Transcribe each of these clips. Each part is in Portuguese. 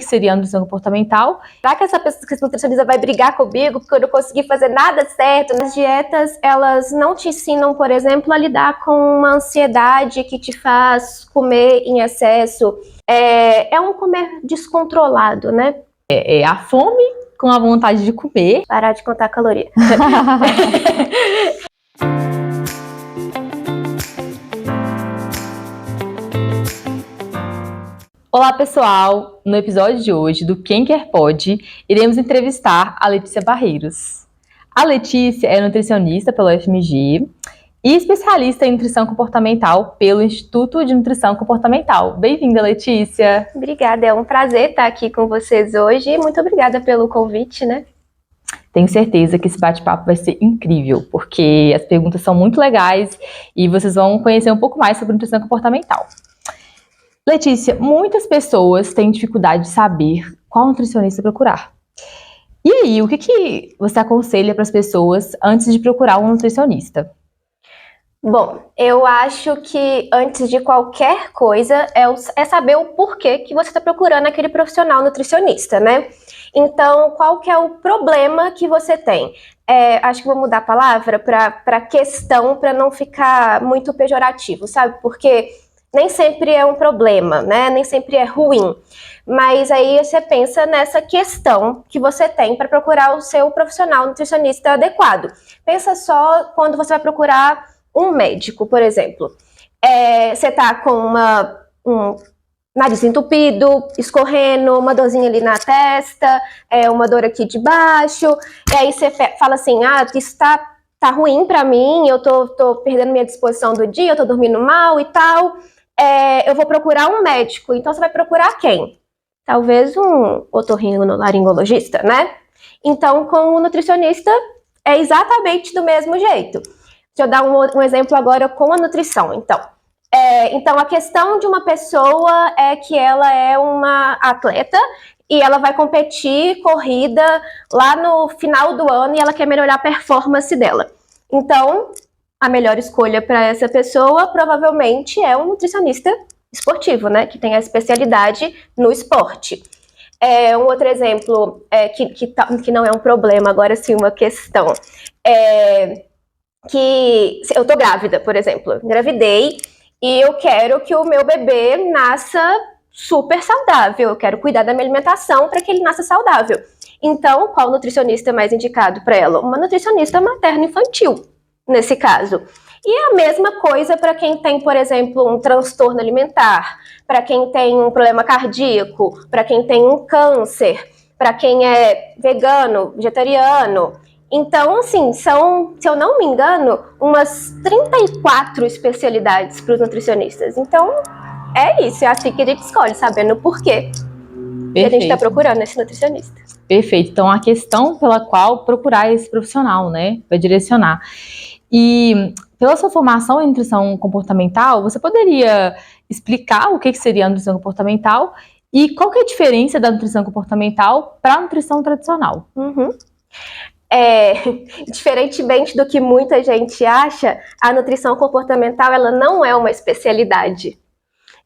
seria a nutrição comportamental. Será que essa nutricionista vai brigar comigo porque eu não consegui fazer nada certo? As dietas, elas não te ensinam, por exemplo, a lidar com uma ansiedade que te faz comer em excesso. É um comer descontrolado, né? É a fome com a vontade de comer. Parar de contar caloria. Olá pessoal, no episódio de hoje do Quem Quer Pode, iremos entrevistar a Letícia Barreiros. A Letícia é nutricionista pela UFMG e especialista em nutrição comportamental pelo Instituto de Nutrição Comportamental. Bem-vinda, Letícia! Obrigada, é um prazer estar aqui com vocês hoje e muito obrigada pelo convite, né? Tenho certeza que esse bate-papo vai ser incrível, porque as perguntas são muito legais e vocês vão conhecer um pouco mais sobre nutrição comportamental. Letícia, muitas pessoas têm dificuldade de saber qual nutricionista procurar. E aí, o que você aconselha para as pessoas antes de procurar um nutricionista? Bom, eu acho que antes de qualquer coisa é saber o porquê que você está procurando aquele profissional nutricionista, né? Então, qual que é o problema que você tem? Acho que vou mudar a palavra para questão, para não ficar muito pejorativo, sabe? Porque nem sempre é um problema, né? Nem sempre é ruim. Mas aí você pensa nessa questão que você tem para procurar o seu profissional nutricionista adequado. Pensa só quando você vai procurar um médico, por exemplo. Você tá com um nariz entupido, escorrendo, uma dorzinha ali na testa, uma dor aqui de baixo, e aí você fala assim, isso tá ruim pra mim, eu tô perdendo minha disposição do dia, eu tô dormindo mal e tal, eu vou procurar um médico. Então você vai procurar quem? Talvez um otorrinolaringologista, né? Então com o nutricionista é exatamente do mesmo jeito. Deixa eu dar um exemplo agora com a nutrição, então a questão de uma pessoa é que ela é uma atleta e ela vai competir corrida lá no final do ano e ela quer melhorar a performance dela. Então, a melhor escolha para essa pessoa provavelmente é um nutricionista esportivo, né? Que tem a especialidade no esporte. Um outro exemplo que não é um problema, agora sim uma questão. Que eu tô grávida, por exemplo, engravidei e eu quero que o meu bebê nasça super saudável, eu quero cuidar da minha alimentação para que ele nasça saudável. Então, qual nutricionista é mais indicado para ela? Uma nutricionista materno-infantil, nesse caso. E a mesma coisa para quem tem, por exemplo, um transtorno alimentar, para quem tem um problema cardíaco, para quem tem um câncer, para quem é vegano, vegetariano. Então, assim, são, se eu não me engano, umas 34 especialidades para os nutricionistas. Então, é isso, é assim que a gente escolhe, sabendo o porquê que a gente está procurando esse nutricionista. Perfeito. Então, a questão pela qual procurar esse profissional, né, vai direcionar. E pela sua formação em nutrição comportamental, você poderia explicar o que seria a nutrição comportamental e qual que é a diferença da nutrição comportamental para a nutrição tradicional? Diferentemente do que muita gente acha, a nutrição comportamental ela não é uma especialidade.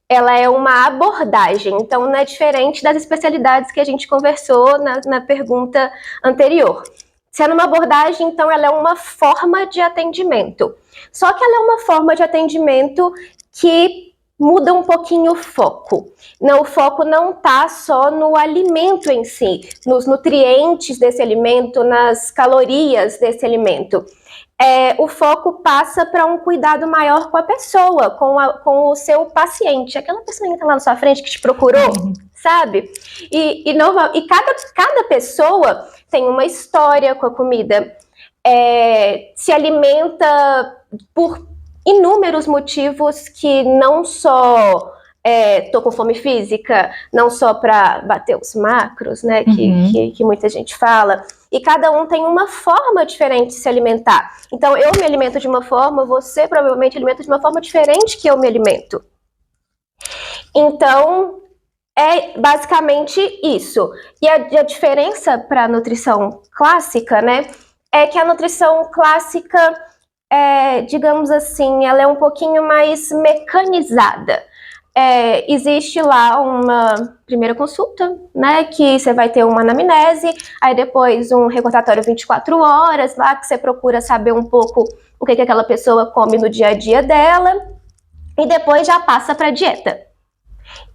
Ela é uma abordagem, então não é diferente das especialidades que a gente conversou na pergunta anterior. Sendo uma abordagem, então ela é uma forma de atendimento. Só que ela é uma forma de atendimento que muda um pouquinho o foco. O foco não está só no alimento em si, nos nutrientes desse alimento, nas calorias desse alimento. O foco passa para um cuidado maior com a pessoa, com o seu paciente, aquela pessoa que está lá na sua frente que te procurou, sabe? E cada pessoa tem uma história com a comida, se alimenta por inúmeros motivos que não só tô com fome física, não só para bater os macros, né, que muita gente fala, e cada um tem uma forma diferente de se alimentar. Então eu me alimento de uma forma, você provavelmente alimenta de uma forma diferente que eu me alimento. Então é basicamente isso. E a diferença para a nutrição clássica, né, é que a nutrição clássica digamos assim, ela é um pouquinho mais mecanizada. existe lá uma primeira consulta, né, que você vai ter uma anamnese, aí depois um recordatório 24 horas, lá que você procura saber um pouco o que aquela pessoa come no dia a dia dela, e depois já passa para a dieta.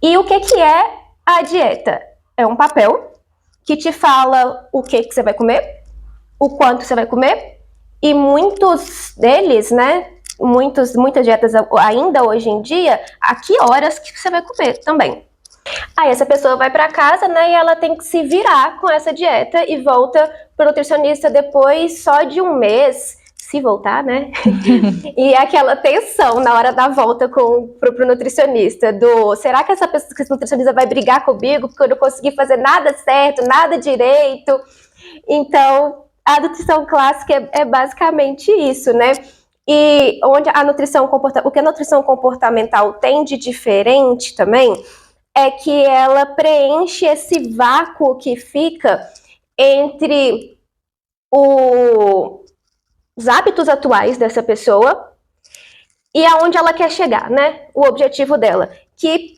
E o que é a dieta? É um papel que te fala o que você vai comer, o quanto você vai comer, e muitos deles, né, muitas dietas ainda hoje em dia, a que horas que você vai comer também. Aí essa pessoa vai para casa, né, e ela tem que se virar com essa dieta e volta para o nutricionista depois só de um mês, se voltar, né? E aquela tensão na hora da volta pro nutricionista, será que esse nutricionista vai brigar comigo porque eu não consegui fazer nada certo, nada direito? Então, a nutrição clássica é basicamente isso, né? E onde o que a nutrição comportamental tem de diferente também é que ela preenche esse vácuo que fica entre os hábitos atuais dessa pessoa e aonde ela quer chegar, né? O objetivo dela, que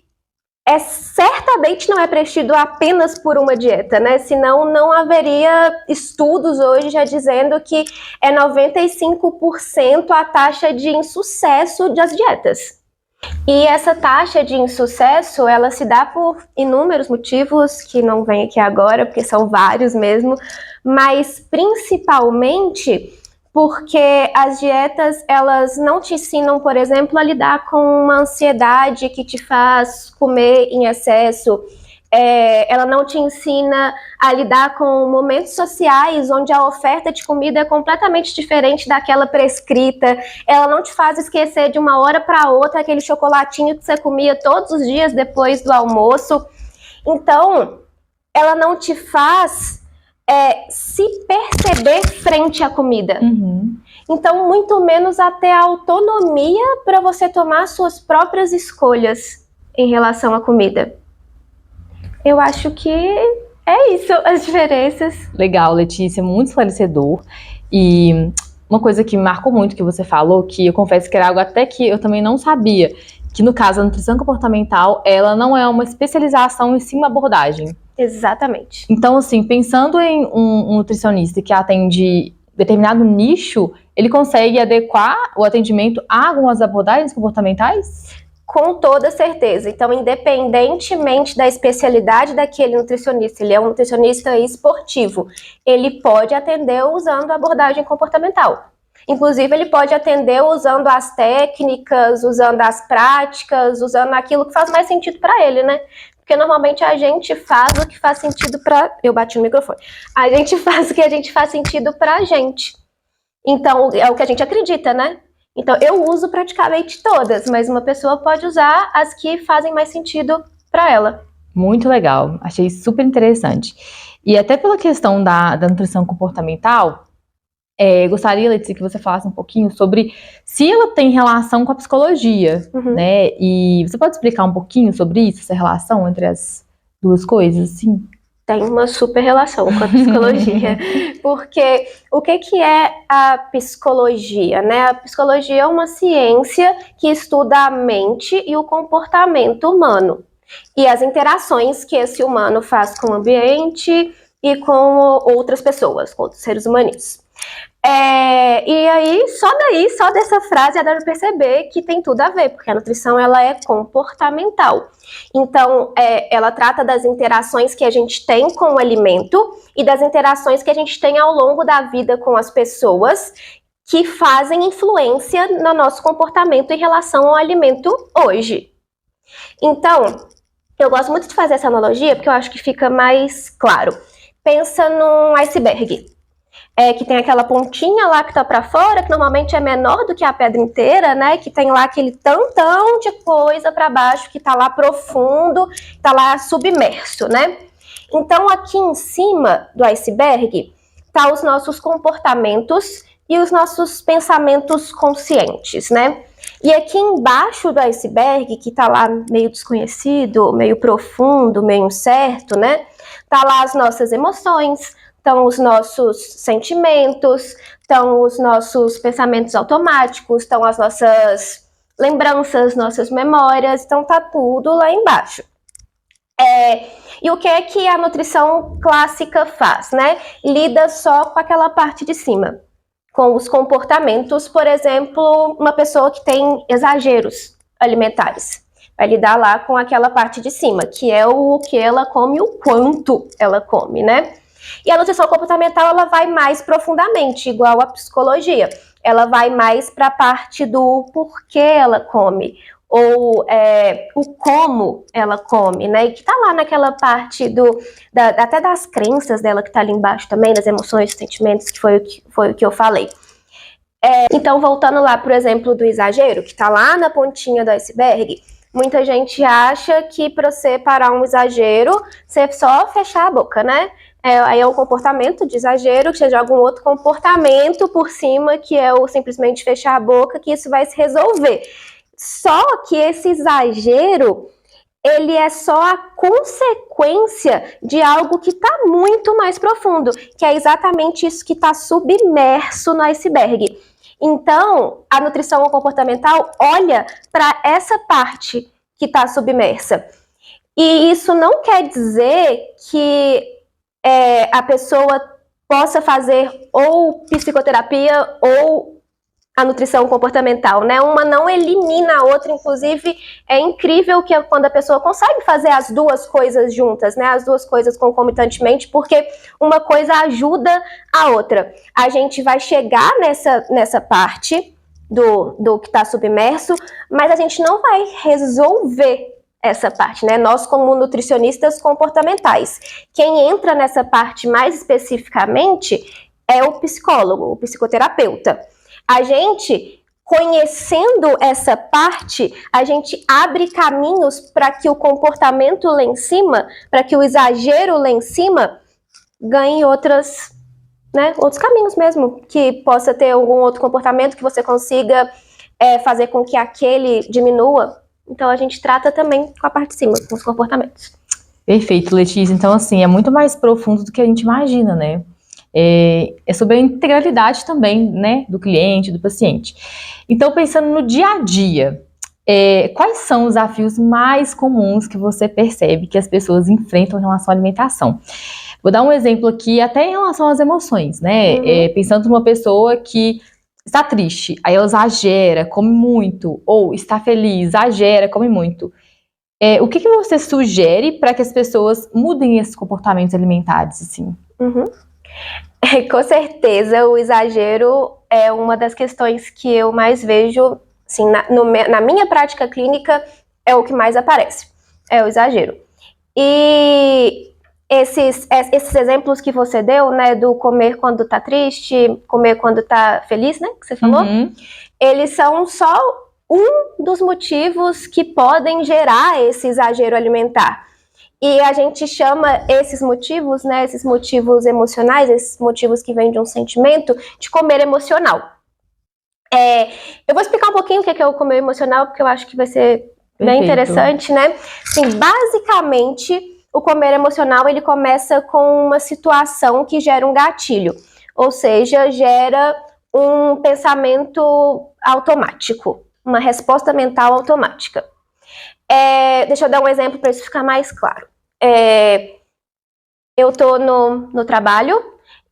certamente não é preenchido apenas por uma dieta, né? Senão não haveria estudos hoje já dizendo que é 95% a taxa de insucesso das dietas. E essa taxa de insucesso, ela se dá por inúmeros motivos, que não vem aqui agora, porque são vários mesmo, mas principalmente porque as dietas, elas não te ensinam, por exemplo, a lidar com uma ansiedade que te faz comer em excesso. Ela não te ensina a lidar com momentos sociais onde a oferta de comida é completamente diferente daquela prescrita. Ela não te faz esquecer de uma hora para outra aquele chocolatinho que você comia todos os dias depois do almoço. Então, ela não te faz se perceber frente à comida. Uhum. Então, muito menos até a autonomia para você tomar suas próprias escolhas em relação à comida. Eu acho que é isso, as diferenças. Legal, Letícia, muito esclarecedor. E uma coisa que me marcou muito que você falou, que eu confesso que era algo até que eu também não sabia, que no caso a nutrição comportamental, ela não é uma especialização em si uma abordagem. Exatamente. Então, assim, pensando em um nutricionista que atende determinado nicho, ele consegue adequar o atendimento a algumas abordagens comportamentais? Com toda certeza. Então, independentemente da especialidade daquele nutricionista, ele é um nutricionista esportivo, ele pode atender usando a abordagem comportamental. Inclusive, ele pode atender usando as técnicas, usando as práticas, usando aquilo que faz mais sentido para ele, né? Porque normalmente a gente faz o que faz sentido para... Eu bati no microfone. A gente faz o que a gente faz sentido para a gente. Então, é o que a gente acredita, né? Então, eu uso praticamente todas, mas uma pessoa pode usar as que fazem mais sentido para ela. Muito legal, achei super interessante. E até pela questão da nutrição comportamental, gostaria, Letícia, que você falasse um pouquinho sobre se ela tem relação com a psicologia, né? E você pode explicar um pouquinho sobre isso, essa relação entre as duas coisas, assim? Tem uma super relação com a psicologia, porque o que é a psicologia, né? A psicologia é uma ciência que estuda a mente e o comportamento humano, e as interações que esse humano faz com o ambiente e com outras pessoas, com outros seres humanos. E aí, só dessa frase, dá para perceber que tem tudo a ver, porque a nutrição ela é comportamental. Então, ela trata das interações que a gente tem com o alimento e das interações que a gente tem ao longo da vida com as pessoas que fazem influência no nosso comportamento em relação ao alimento hoje. Então, eu gosto muito de fazer essa analogia porque eu acho que fica mais claro. Pensa num iceberg. Que tem aquela pontinha lá que tá para fora, que normalmente é menor do que a pedra inteira, né? Que tem lá aquele tantão de coisa para baixo, que tá lá profundo, tá lá submerso, né? Então, aqui em cima do iceberg, tá os nossos comportamentos e os nossos pensamentos conscientes, né? E aqui embaixo do iceberg, que tá lá meio desconhecido, meio profundo, meio incerto, né? Tá lá as nossas emoções, estão os nossos sentimentos, estão os nossos pensamentos automáticos, estão as nossas lembranças, nossas memórias, então tá tudo lá embaixo. E o que é que a nutrição clássica faz, né? Lida só com aquela parte de cima, com os comportamentos, por exemplo, uma pessoa que tem exageros alimentares. Vai lidar lá com aquela parte de cima, que é o que ela come e o quanto ela come, né? E a nutrição comportamental, ela vai mais profundamente, igual a psicologia. Ela vai mais para a parte do porquê ela come, ou o como ela come, né? E que tá lá naquela parte até das crenças dela, que tá ali embaixo também, das emoções, sentimentos, que foi o que eu falei. Então, voltando lá, por exemplo, do exagero, que tá lá na pontinha do iceberg, muita gente acha que para você parar um exagero, você só fechar a boca, né? Aí é um comportamento de exagero, que você joga um outro comportamento por cima, que é o simplesmente fechar a boca, que isso vai se resolver. Só que esse exagero, ele é só a consequência de algo que está muito mais profundo, que é exatamente isso que está submerso no iceberg. Então, a nutrição comportamental olha para essa parte que está submersa. E isso não quer dizer que a pessoa possa fazer ou psicoterapia ou a nutrição comportamental, né? Uma não elimina a outra, inclusive é incrível que quando a pessoa consegue fazer as duas coisas juntas, né? As duas coisas concomitantemente, porque uma coisa ajuda a outra. A gente vai chegar nessa parte do que está submerso, mas a gente não vai resolver essa parte, né? Nós, como nutricionistas comportamentais, quem entra nessa parte mais especificamente é o psicólogo, o psicoterapeuta. A gente, conhecendo essa parte, a gente abre caminhos para que o comportamento lá em cima, para que o exagero lá em cima ganhe outros caminhos mesmo, que possa ter algum outro comportamento que você consiga fazer com que aquele diminua. Então, a gente trata também com a parte de cima, com os comportamentos. Perfeito, Letícia. Então, assim, é muito mais profundo do que a gente imagina, né? É sobre a integralidade também, né, do cliente, do paciente. Então, pensando no dia a dia, quais são os desafios mais comuns que você percebe que as pessoas enfrentam em relação à alimentação? Vou dar um exemplo aqui, até em relação às emoções, né? Pensando numa pessoa que está triste, aí ela exagera, come muito, ou está feliz, exagera, come muito. O que você sugere para que as pessoas mudem esses comportamentos alimentares, assim? Com certeza, o exagero é uma das questões que eu mais vejo, assim, na minha prática clínica, é o que mais aparece, é o exagero. E esses exemplos que você deu, né, do comer quando tá triste, comer quando tá feliz, né, que você falou, eles são só um dos motivos que podem gerar esse exagero alimentar. E a gente chama esses motivos, né, esses motivos emocionais, esses motivos que vêm de um sentimento, de comer emocional. Eu vou explicar um pouquinho o que é o comer emocional, porque eu acho que vai ser bem interessante, né? Assim, basicamente, o comer emocional, ele começa com uma situação que gera um gatilho, ou seja, gera um pensamento automático, uma resposta mental automática. Deixa eu dar um exemplo para isso ficar mais claro. Eu estou no trabalho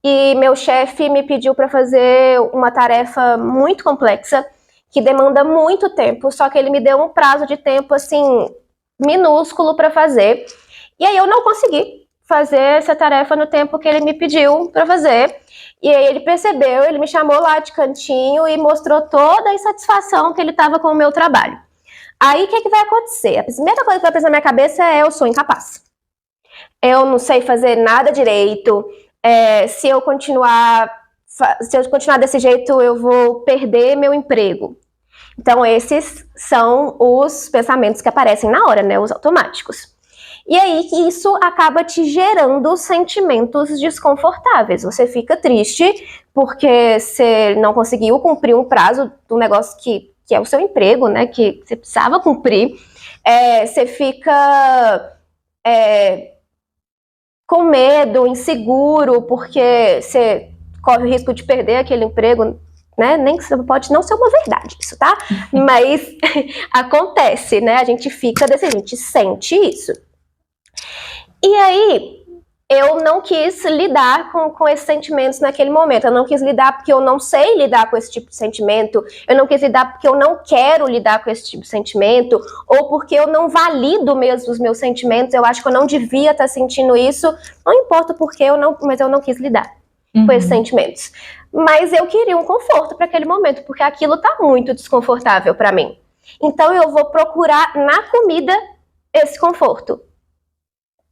e meu chefe me pediu para fazer uma tarefa muito complexa, que demanda muito tempo, só que ele me deu um prazo de tempo, assim, minúsculo para fazer. E aí eu não consegui fazer essa tarefa no tempo que ele me pediu para fazer. E aí ele percebeu, ele me chamou lá de cantinho e mostrou toda a insatisfação que ele estava com o meu trabalho. Aí, o que vai acontecer? A primeira coisa que vai pensar na minha cabeça é: eu sou incapaz. Eu não sei fazer nada direito. Se eu continuar desse jeito, eu vou perder meu emprego. Então, esses são os pensamentos que aparecem na hora, né? Os automáticos. E aí, isso acaba te gerando sentimentos desconfortáveis. Você fica triste porque você não conseguiu cumprir um prazo do negócio que é o seu emprego, né, que você precisava cumprir. Você fica com medo, inseguro, porque você corre o risco de perder aquele emprego né? Nem pode não ser uma verdade isso, tá? Mas acontece, né? A gente fica desse, a gente sente isso. E aí, eu não quis lidar com esses sentimentos naquele momento. Eu não quis lidar porque eu não sei lidar com esse tipo de sentimento. Eu não quis lidar porque eu não quero lidar com esse tipo de sentimento. Ou porque eu não valido mesmo os meus sentimentos. Eu acho que eu não devia estar sentindo isso. Não importa porque mas eu não quis lidar com esses sentimentos. Mas eu queria um conforto para aquele momento, porque aquilo tá muito desconfortável para mim. Então eu vou procurar na comida esse conforto.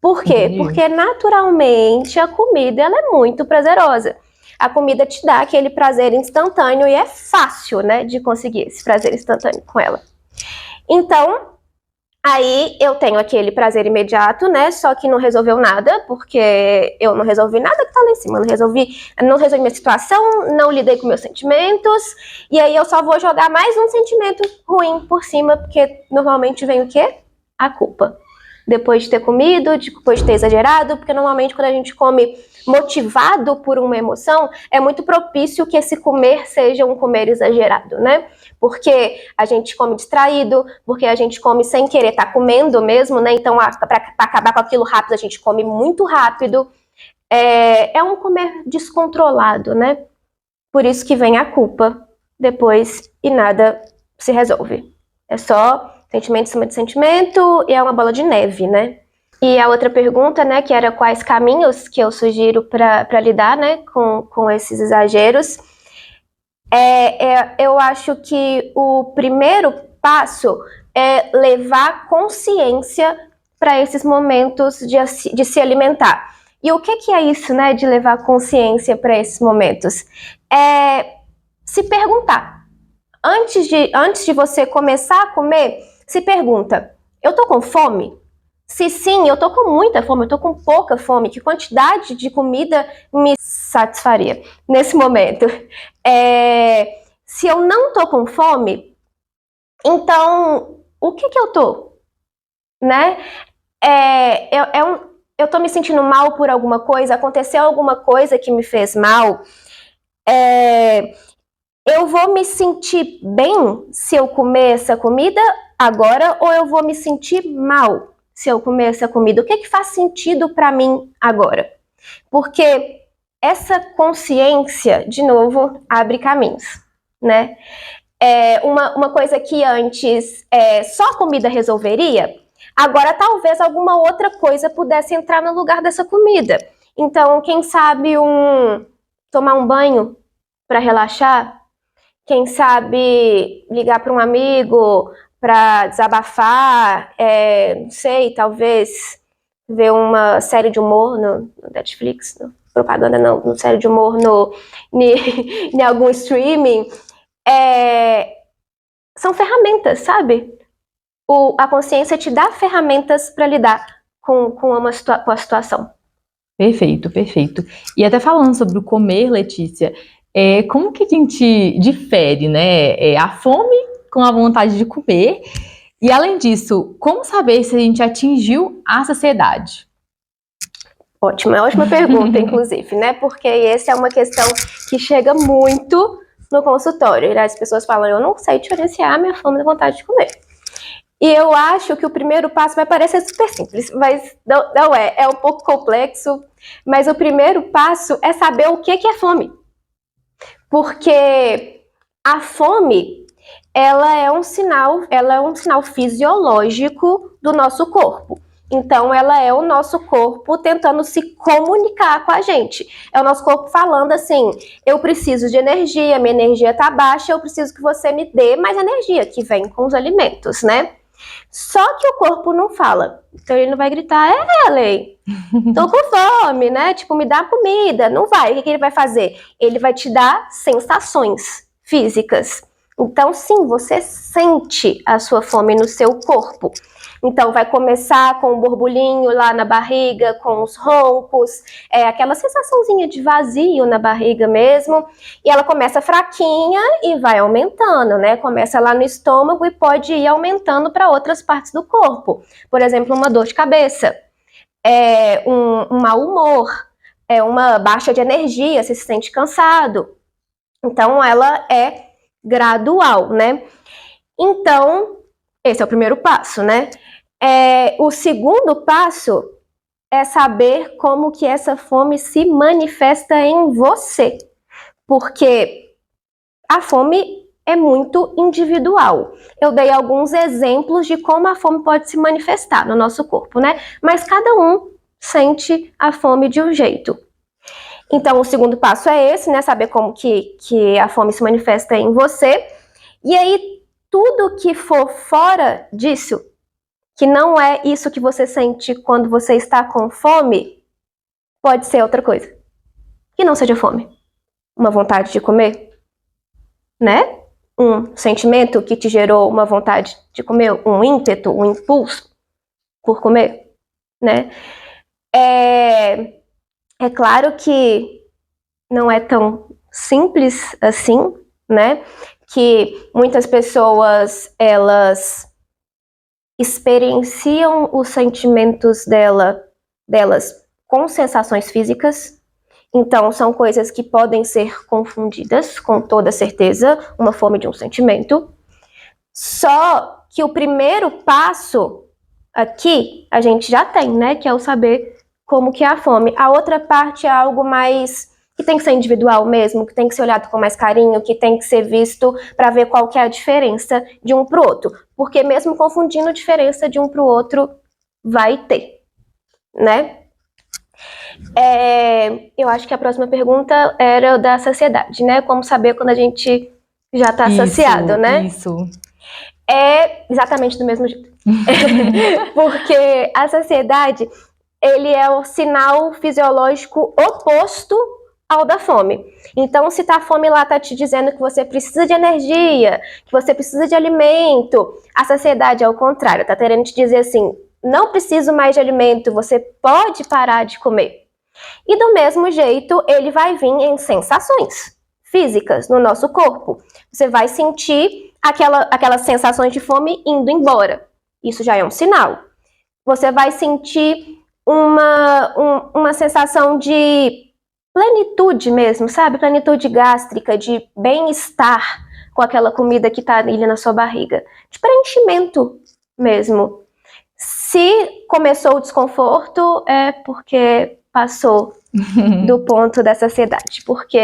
Por quê? Entendi. Porque naturalmente a comida ela é muito prazerosa. A comida te dá aquele prazer instantâneo e é fácil, né, de conseguir esse prazer instantâneo com ela. Então, aí eu tenho aquele prazer imediato, né, só que não resolveu nada, porque eu não resolvi nada que tá lá em cima. Eu não resolvi minha situação, não lidei com meus sentimentos, e aí eu só vou jogar mais um sentimento ruim por cima, porque normalmente vem o quê? A culpa. Depois de ter comido, depois de ter exagerado, porque normalmente quando a gente come motivado por uma emoção, é muito propício que esse comer seja um comer exagerado, né? Porque a gente come distraído, porque a gente come sem querer estar comendo mesmo, né? Então, para acabar com aquilo rápido, a gente come muito rápido. É um comer descontrolado, né? Por isso que vem a culpa depois e nada se resolve. É só sentimento em cima de sentimento e é uma bola de neve, né? E a outra pergunta, né, que era quais caminhos que eu sugiro para lidar, né, com esses exageros. Eu acho que o primeiro passo é levar consciência para esses momentos de se alimentar. E o que é isso, né, de levar consciência para esses momentos? É se perguntar. Antes de você começar a comer, se pergunta, eu tô com fome? Se sim, eu tô com muita fome, eu tô com pouca fome, que quantidade de comida me satisfaria nesse momento? Se eu não tô com fome, então, o que eu tô? Né? Eu tô me sentindo mal por alguma coisa, aconteceu alguma coisa que me fez mal, eu vou me sentir bem se eu comer essa comida agora ou eu vou me sentir mal se eu comer essa comida? O que faz sentido para mim agora? Porque essa consciência, de novo, abre caminhos, né? Uma coisa que antes só a comida resolveria, agora talvez alguma outra coisa pudesse entrar no lugar dessa comida. Então, quem sabe tomar um banho para relaxar? Quem sabe ligar para um amigo para desabafar, não sei, talvez ver uma série de humor no Netflix, propaganda não, uma série de humor em algum streaming. São ferramentas, sabe? A consciência te dá ferramentas para lidar com a situação. Perfeito, perfeito. E até falando sobre o comer, Letícia, como que a gente difere, né, a fome com a vontade de comer? E além disso, como saber se a gente atingiu a saciedade? Ótima pergunta, inclusive, né? Porque essa é uma questão que chega muito no consultório. As pessoas falam, eu não sei diferenciar a minha fome da vontade de comer. E eu acho que o primeiro passo vai parecer super simples, mas não é um pouco complexo. Mas o primeiro passo é saber o que é fome. Porque a fome, ela é um sinal fisiológico do nosso corpo. Então, ela é o nosso corpo tentando se comunicar com a gente. É o nosso corpo falando assim, eu preciso de energia, minha energia está baixa, eu preciso que você me dê mais energia, que vem com os alimentos, né? Só que o corpo não fala. Então, ele não vai gritar, Ellen, tô com fome, né? Tipo, me dá comida. Não vai. O que ele vai fazer? Ele vai te dar sensações físicas. Então, sim, você sente a sua fome no seu corpo. Então, vai começar com um borbulhinho lá na barriga, com os roncos, aquela sensaçãozinha de vazio na barriga mesmo. E ela começa fraquinha e vai aumentando, né? Começa lá no estômago e pode ir aumentando para outras partes do corpo. Por exemplo, uma dor de cabeça, um mau humor, uma baixa de energia, você se sente cansado. Então, ela é gradual, né? Então, esse é o primeiro passo, né? O segundo passo é saber como que essa fome se manifesta em você. Porque a fome é muito individual. Eu dei alguns exemplos de como a fome pode se manifestar no nosso corpo, né? Mas cada um sente a fome de um jeito. Então, o segundo passo é esse, né? Saber como que a fome se manifesta em você. E aí, tudo que for fora disso, que não é isso que você sente quando você está com fome, pode ser outra coisa. Que não seja fome. Uma vontade de comer, né? Um sentimento que te gerou uma vontade de comer, um ímpeto, um impulso por comer, né? É claro que não é tão simples assim, né? Que muitas pessoas, elas experienciam os sentimentos delas com sensações físicas. Então, são coisas que podem ser confundidas, com toda certeza, uma fome de um sentimento. Só que o primeiro passo aqui, a gente já tem, né? Que é o saber como que é a fome. A outra parte é algo mais que tem que ser individual mesmo, que tem que ser olhado com mais carinho, que tem que ser visto para ver qual que é a diferença de um para o outro. Porque mesmo confundindo a diferença de um para o outro, vai ter, né? Eu acho que a próxima pergunta era da saciedade, né? Como saber quando a gente já está saciado, né? Isso. É exatamente do mesmo jeito. Porque a saciedade, ele é o sinal fisiológico oposto ao da fome. Então, se a fome lá tá te dizendo que você precisa de energia, que você precisa de alimento, a saciedade é o contrário, tá querendo te dizer assim, não preciso mais de alimento, você pode parar de comer. E do mesmo jeito, ele vai vir em sensações físicas no nosso corpo. Você vai sentir aquelas sensações de fome indo embora. Isso já é um sinal. Você vai sentir uma sensação de plenitude mesmo, sabe? Plenitude gástrica, de bem-estar com aquela comida que está ali na sua barriga. De preenchimento mesmo. Se começou o desconforto, é porque passou do ponto da saciedade, porque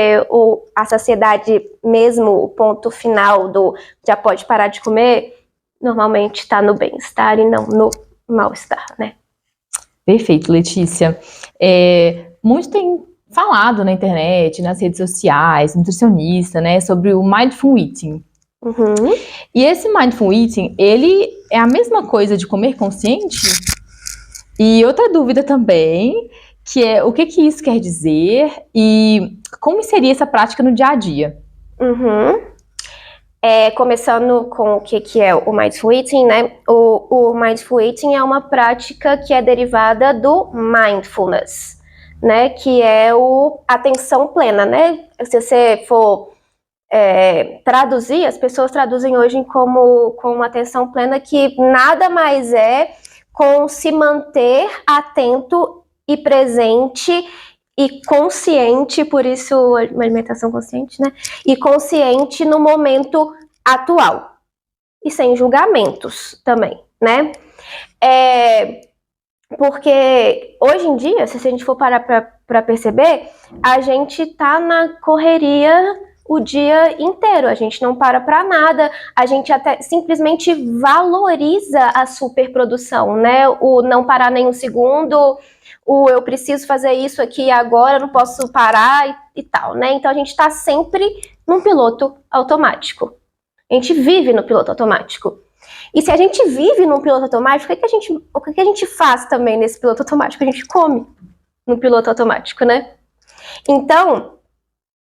a saciedade mesmo, o ponto final do já pode parar de comer, normalmente está no bem-estar e não no mal-estar, né? Perfeito, Letícia. Muito tem falado na internet, nas redes sociais, nutricionista, né, sobre o Mindful Eating. Uhum. E esse Mindful Eating, ele é a mesma coisa de comer consciente? E outra dúvida também, que é o que isso quer dizer e como seria essa prática no dia a dia? Uhum. Começando com o que é o Mindful Eating, né? O Mindful Eating é uma prática que é derivada do Mindfulness, né? Que é atenção plena, né? Se você for traduzir, as pessoas traduzem hoje como atenção plena, que nada mais é com se manter atento e presente e consciente, por isso uma alimentação consciente, né? E consciente no momento atual. E sem julgamentos também, né? Porque hoje em dia, se a gente for parar para perceber, a gente tá na correria o dia inteiro, a gente não para nada, a gente até simplesmente valoriza a superprodução, né? O não parar nem um segundo, eu preciso fazer isso aqui agora, não posso parar e tal, né? Então a gente está sempre num piloto automático. A gente vive no piloto automático. E se a gente vive num piloto automático, o que a gente faz também nesse piloto automático? A gente come no piloto automático, né? Então,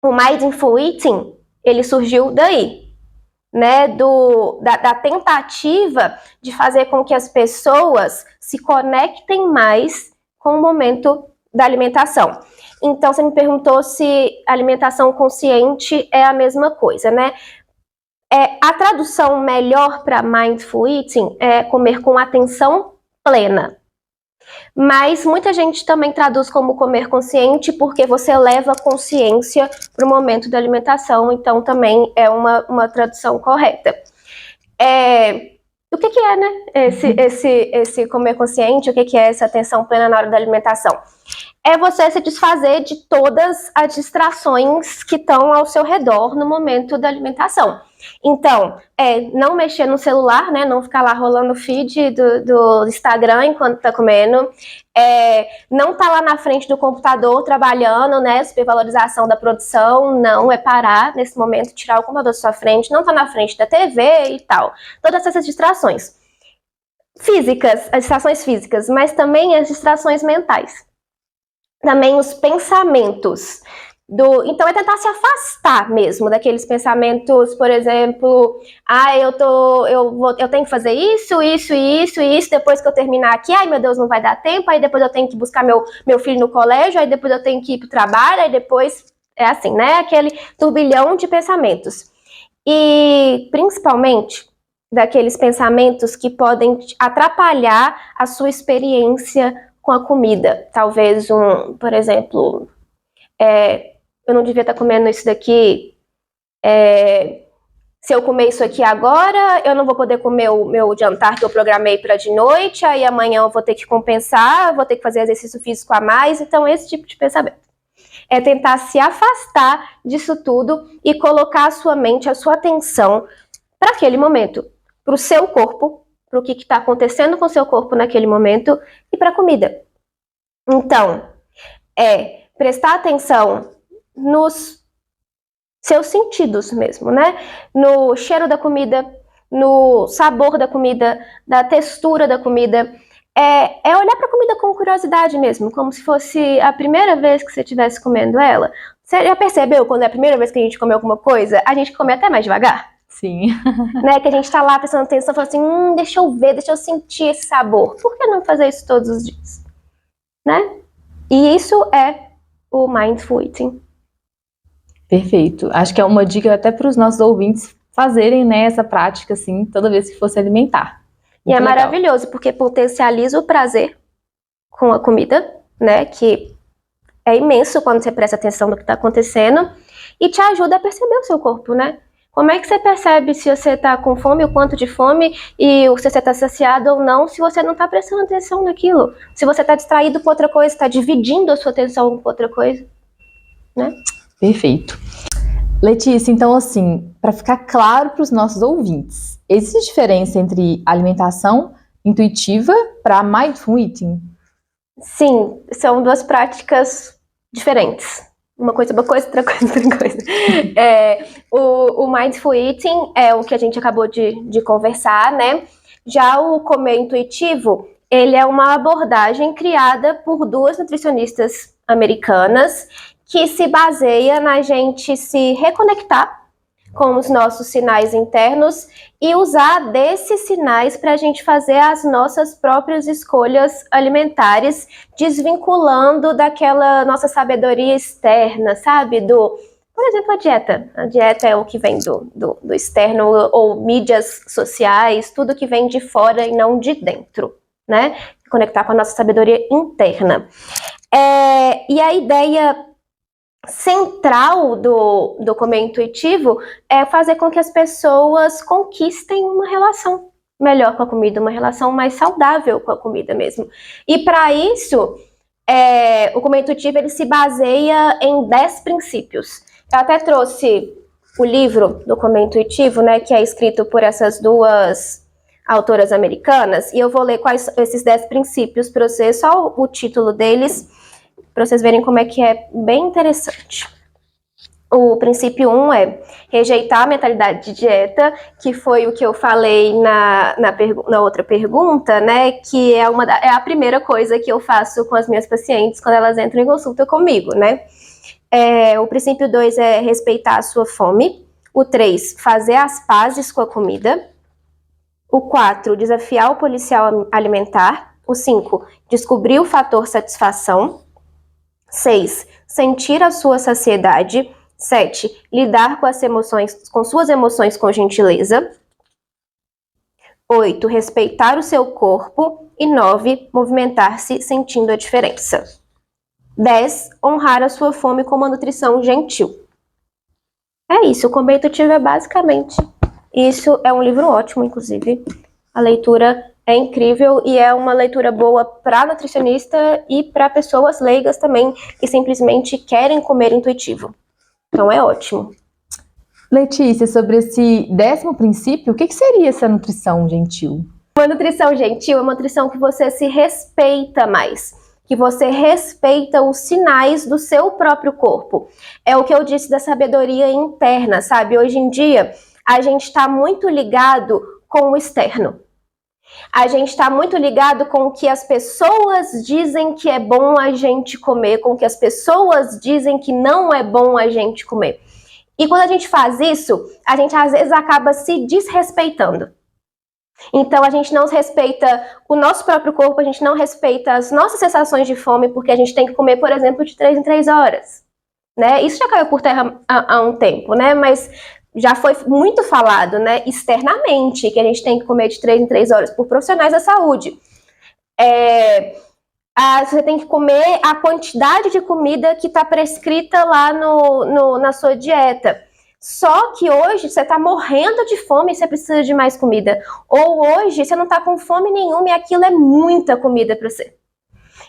o Mindful Eating, ele surgiu daí, né? Da tentativa de fazer com que as pessoas se conectem mais com o momento da alimentação. Então, você me perguntou se alimentação consciente é a mesma coisa, né? A tradução melhor para Mindful Eating é comer com atenção plena. Mas muita gente também traduz como comer consciente porque você leva consciência para o momento da alimentação, então também é uma tradução correta. O que é, né, esse comer consciente, o que é essa atenção plena na hora da alimentação? É você se desfazer de todas as distrações que estão ao seu redor no momento da alimentação. Então, não mexer no celular, né? Não ficar lá rolando o feed do Instagram enquanto tá comendo. Não tá lá na frente do computador trabalhando, né? Supervalorização da produção. Não, é parar nesse momento, tirar o computador da sua frente. Não tá na frente da TV e tal. Todas essas distrações físicas, as distrações físicas, mas também as distrações mentais. Também os pensamentos. Então é tentar se afastar mesmo daqueles pensamentos, por exemplo, eu tenho que fazer isso, depois que eu terminar aqui, ai meu Deus, não vai dar tempo, aí depois eu tenho que buscar meu filho no colégio, aí depois eu tenho que ir pro trabalho, aí depois é assim, né? Aquele turbilhão de pensamentos. E principalmente daqueles pensamentos que podem atrapalhar a sua experiência com a comida. Talvez por exemplo, eu não devia estar comendo isso daqui, se eu comer isso aqui agora, eu não vou poder comer o meu jantar que eu programei para de noite, aí amanhã eu vou ter que compensar, vou ter que fazer exercício físico a mais, então esse tipo de pensamento. É tentar se afastar disso tudo e colocar a sua mente, a sua atenção para aquele momento, para o seu corpo, para o que está acontecendo com o seu corpo naquele momento e para a comida. Então, prestar atenção nos seus sentidos mesmo, né? No cheiro da comida, no sabor da comida, da textura da comida. É olhar para a comida com curiosidade mesmo, como se fosse a primeira vez que você estivesse comendo ela. Você já percebeu quando é a primeira vez que a gente come alguma coisa, a gente come até mais devagar? Sim. Né? Que a gente tá lá prestando atenção, falando assim, deixa eu ver, deixa eu sentir esse sabor. Por que não fazer isso todos os dias? Né? E isso é o Mindful Eating. Perfeito. Acho que é uma dica até para os nossos ouvintes fazerem, né, essa prática, assim, toda vez que for se alimentar. E é maravilhoso, porque potencializa o prazer com a comida, né, que é imenso quando você presta atenção no que está acontecendo, e te ajuda a perceber o seu corpo, né? Como é que você percebe se você está com fome, o quanto de fome, e se você está saciado ou não, se você não está prestando atenção naquilo? Se você está distraído com outra coisa, está dividindo a sua atenção com outra coisa, né? Perfeito. Letícia, então assim, para ficar claro para os nossos ouvintes, existe diferença entre alimentação intuitiva para Mindful Eating? Sim, são duas práticas diferentes. Uma coisa, outra coisa. O Mindful Eating é o que a gente acabou de conversar, né? Já o comer intuitivo, ele é uma abordagem criada por duas nutricionistas americanas que se baseia na gente se reconectar com os nossos sinais internos e usar desses sinais para a gente fazer as nossas próprias escolhas alimentares, desvinculando daquela nossa sabedoria externa, sabe? Por exemplo, a dieta. A dieta é o que vem do externo, ou mídias sociais, tudo que vem de fora e não de dentro, né? Conectar com a nossa sabedoria interna. E a ideia central do comer intuitivo é fazer com que as pessoas conquistem uma relação melhor com a comida, uma relação mais saudável com a comida mesmo. E para isso, o comer intuitivo ele se baseia em 10 princípios. Eu até trouxe o livro do Comer Intuitivo, né, que é escrito por essas duas autoras americanas, e eu vou ler quais esses 10 princípios para vocês, só o título deles, para vocês verem como é que é bem interessante. O princípio 1 é rejeitar a mentalidade de dieta, que foi o que eu falei na outra pergunta, né? Que é a primeira coisa que eu faço com as minhas pacientes quando elas entram em consulta comigo, né? O princípio 2 é respeitar a sua fome. O 3, fazer as pazes com a comida. O 4, desafiar o policial alimentar. O 5, descobrir o fator satisfação. 6, sentir a sua saciedade. 7, lidar com suas emoções com gentileza. 8, respeitar o seu corpo. E 9, movimentar-se sentindo a diferença. 10, honrar a sua fome com uma nutrição gentil. É isso, o Comer Intuitivo é basicamente isso. É um livro ótimo, inclusive. A leitura é incrível e é uma leitura boa para nutricionista e para pessoas leigas também, que simplesmente querem comer intuitivo. Então é ótimo. Letícia, sobre esse 10º princípio, o que seria essa nutrição gentil? Uma nutrição gentil é uma nutrição que você se respeita mais, que você respeita os sinais do seu próprio corpo. É o que eu disse da sabedoria interna, sabe? Hoje em dia, a gente está muito ligado com o externo. A gente está muito ligado com o que as pessoas dizem que é bom a gente comer, com o que as pessoas dizem que não é bom a gente comer. E quando a gente faz isso, a gente às vezes acaba se desrespeitando. Então a gente não respeita o nosso próprio corpo, a gente não respeita as nossas sensações de fome, porque a gente tem que comer, por exemplo, de 3 em 3 horas. Né? Isso já caiu por terra há um tempo, né? Mas já foi muito falado, né, externamente, que a gente tem que comer de 3 em 3 horas por profissionais da saúde. Você tem que comer a quantidade de comida que está prescrita lá na sua dieta. Só que hoje você está morrendo de fome e você precisa de mais comida. Ou hoje você não está com fome nenhuma e aquilo é muita comida para você.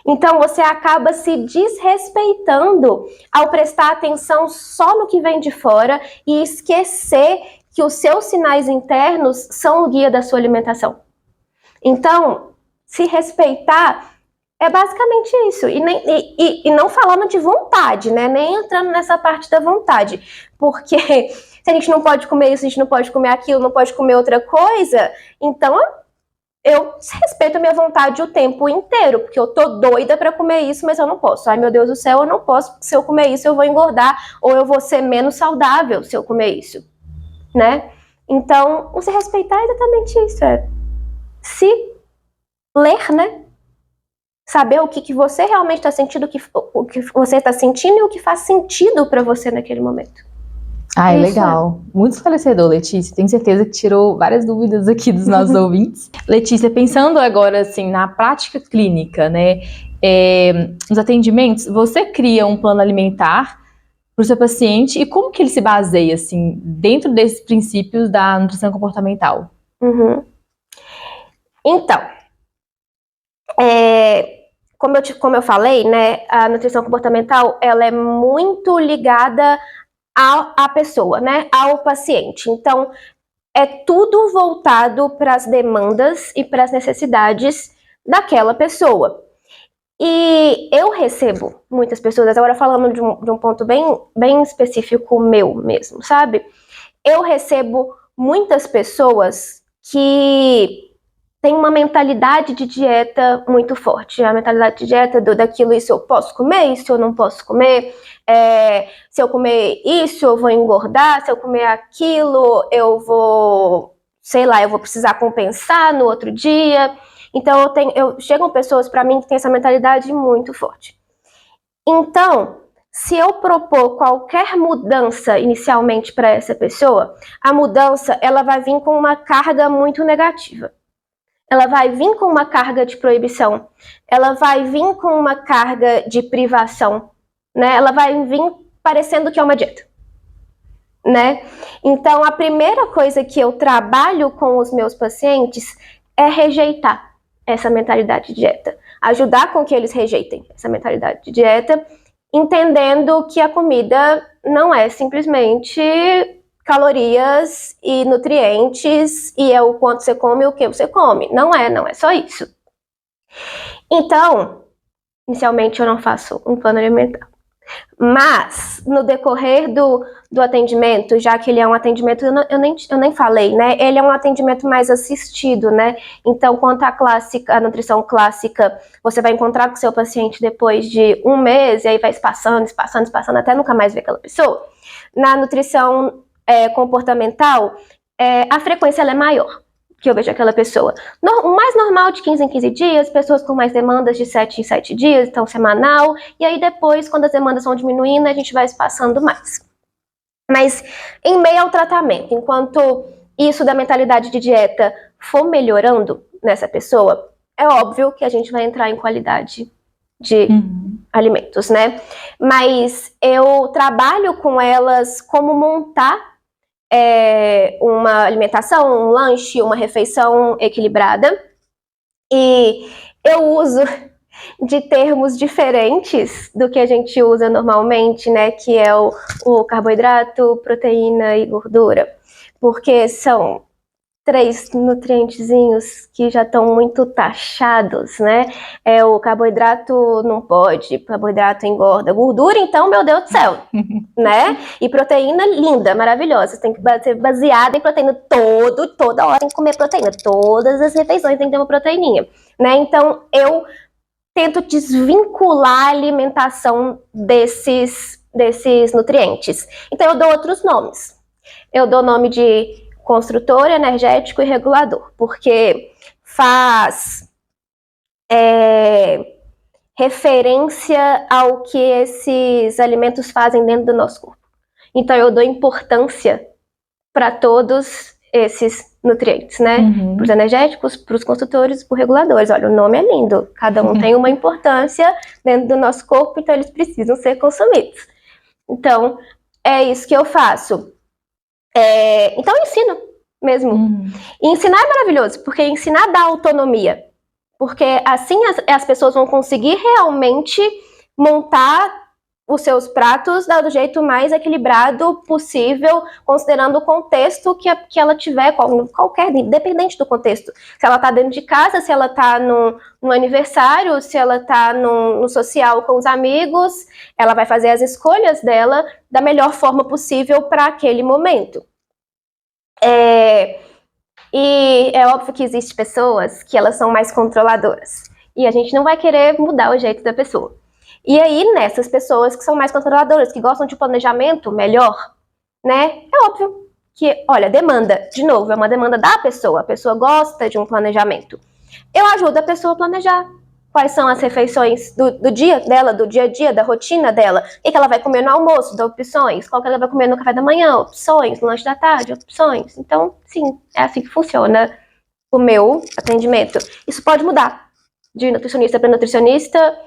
Então você acaba se desrespeitando ao prestar atenção só no que vem de fora e esquecer que os seus sinais internos são o guia da sua alimentação. Então, se respeitar é basicamente isso. E não falando de vontade, né? Nem entrando nessa parte da vontade. Porque se a gente não pode comer isso, a gente não pode comer aquilo, não pode comer outra coisa, então eu respeito a minha vontade o tempo inteiro, porque eu tô doida pra comer isso, mas eu não posso. Ai, meu Deus do céu, eu não posso, porque se eu comer isso eu vou engordar, ou eu vou ser menos saudável se eu comer isso, né? Então, o se respeitar é exatamente isso, é se ler, né? Saber o que você realmente está sentindo, o que você está sentindo e o que faz sentido pra você naquele momento. Ah, é legal. Muito esclarecedor, Letícia. Tenho certeza que tirou várias dúvidas aqui dos nossos ouvintes. Letícia, pensando agora assim na prática clínica, né? Nos atendimentos, você cria um plano alimentar para o seu paciente e como que ele se baseia assim dentro desses princípios da nutrição comportamental? Então, como eu falei, né? A nutrição comportamental ela é muito ligada à pessoa, né, ao paciente. Então, é tudo voltado para as demandas e para as necessidades daquela pessoa. E eu recebo muitas pessoas, agora falando de um ponto bem específico meu mesmo, sabe? Eu recebo muitas pessoas que têm uma mentalidade de dieta muito forte. A mentalidade de dieta daquilo, isso eu posso comer, isso eu não posso comer. Se eu comer isso, eu vou engordar. Se eu comer aquilo, eu vou, sei lá, eu vou precisar compensar no outro dia. Então, chegam pessoas para mim que têm essa mentalidade muito forte. Então, se eu propor qualquer mudança inicialmente para essa pessoa, a mudança ela vai vir com uma carga muito negativa. Ela vai vir com uma carga de proibição. Ela vai vir com uma carga de privação. Né? Ela vai vir parecendo que é uma dieta. Né? Então, a primeira coisa que eu trabalho com os meus pacientes é rejeitar essa mentalidade de dieta. Ajudar com que eles rejeitem essa mentalidade de dieta, entendendo que a comida não é simplesmente calorias e nutrientes e é o quanto você come e o que você come. Não é só isso. Então, inicialmente eu não faço um plano alimentar. Mas, no decorrer do atendimento, já que ele é um atendimento, eu nem falei, né? Ele é um atendimento mais assistido, né? Então, quanto à nutrição clássica, você vai encontrar com o seu paciente depois de um mês, e aí vai espaçando, até nunca mais ver aquela pessoa. Na nutrição comportamental, a frequência ela é maior. Que eu vejo aquela pessoa. O mais normal de 15 em 15 dias, pessoas com mais demandas de 7 em 7 dias, então semanal, e aí depois, quando as demandas vão diminuindo, a gente vai espaçando mais. Mas em meio ao tratamento, enquanto isso da mentalidade de dieta for melhorando nessa pessoa, é óbvio que a gente vai entrar em qualidade de alimentos, né? Mas eu trabalho com elas como montar uma alimentação, um lanche, uma refeição equilibrada. E eu uso de termos diferentes do que a gente usa normalmente, né? Que é o carboidrato, proteína e gordura. Porque são 3 nutrientezinhos que já estão muito taxados, né? O carboidrato não pode, carboidrato engorda. Gordura, então, meu Deus do céu, né? E proteína linda, maravilhosa. Tem que ser baseada em proteína toda hora tem que comer proteína. Todas as refeições tem que ter uma proteíninha, né? Então, eu tento desvincular a alimentação desses nutrientes. Então, eu dou outros nomes. Eu dou nome de construtor, energético e regulador, porque faz referência ao que esses alimentos fazem dentro do nosso corpo. Então, eu dou importância para todos esses nutrientes, né? Para os energéticos, para os construtores, para os reguladores. Olha, o nome é lindo. Cada um tem uma importância dentro do nosso corpo, então eles precisam ser consumidos. Então, é isso que eu faço. Então eu ensino mesmo. E ensinar é maravilhoso, porque ensinar dá autonomia. Porque assim as pessoas vão conseguir realmente montar os seus pratos do jeito mais equilibrado possível, considerando o contexto que ela tiver, qualquer, independente do contexto. Se ela está dentro de casa, se ela está no aniversário, se ela está no social com os amigos, ela vai fazer as escolhas dela da melhor forma possível para aquele momento. E é óbvio que existem pessoas que elas são mais controladoras. E a gente não vai querer mudar o jeito da pessoa. E aí, nessas pessoas que são mais controladoras, que gostam de planejamento melhor, né? É óbvio que, olha, demanda, de novo, é uma demanda da pessoa. A pessoa gosta de um planejamento. Eu ajudo a pessoa a planejar. Quais são as refeições do dia dela, do dia a dia, da rotina dela. O que ela vai comer no almoço, dá opções. Qual que ela vai comer no café da manhã, opções. No lanche da tarde, opções. Então, sim, é assim que funciona o meu atendimento. Isso pode mudar de nutricionista para nutricionista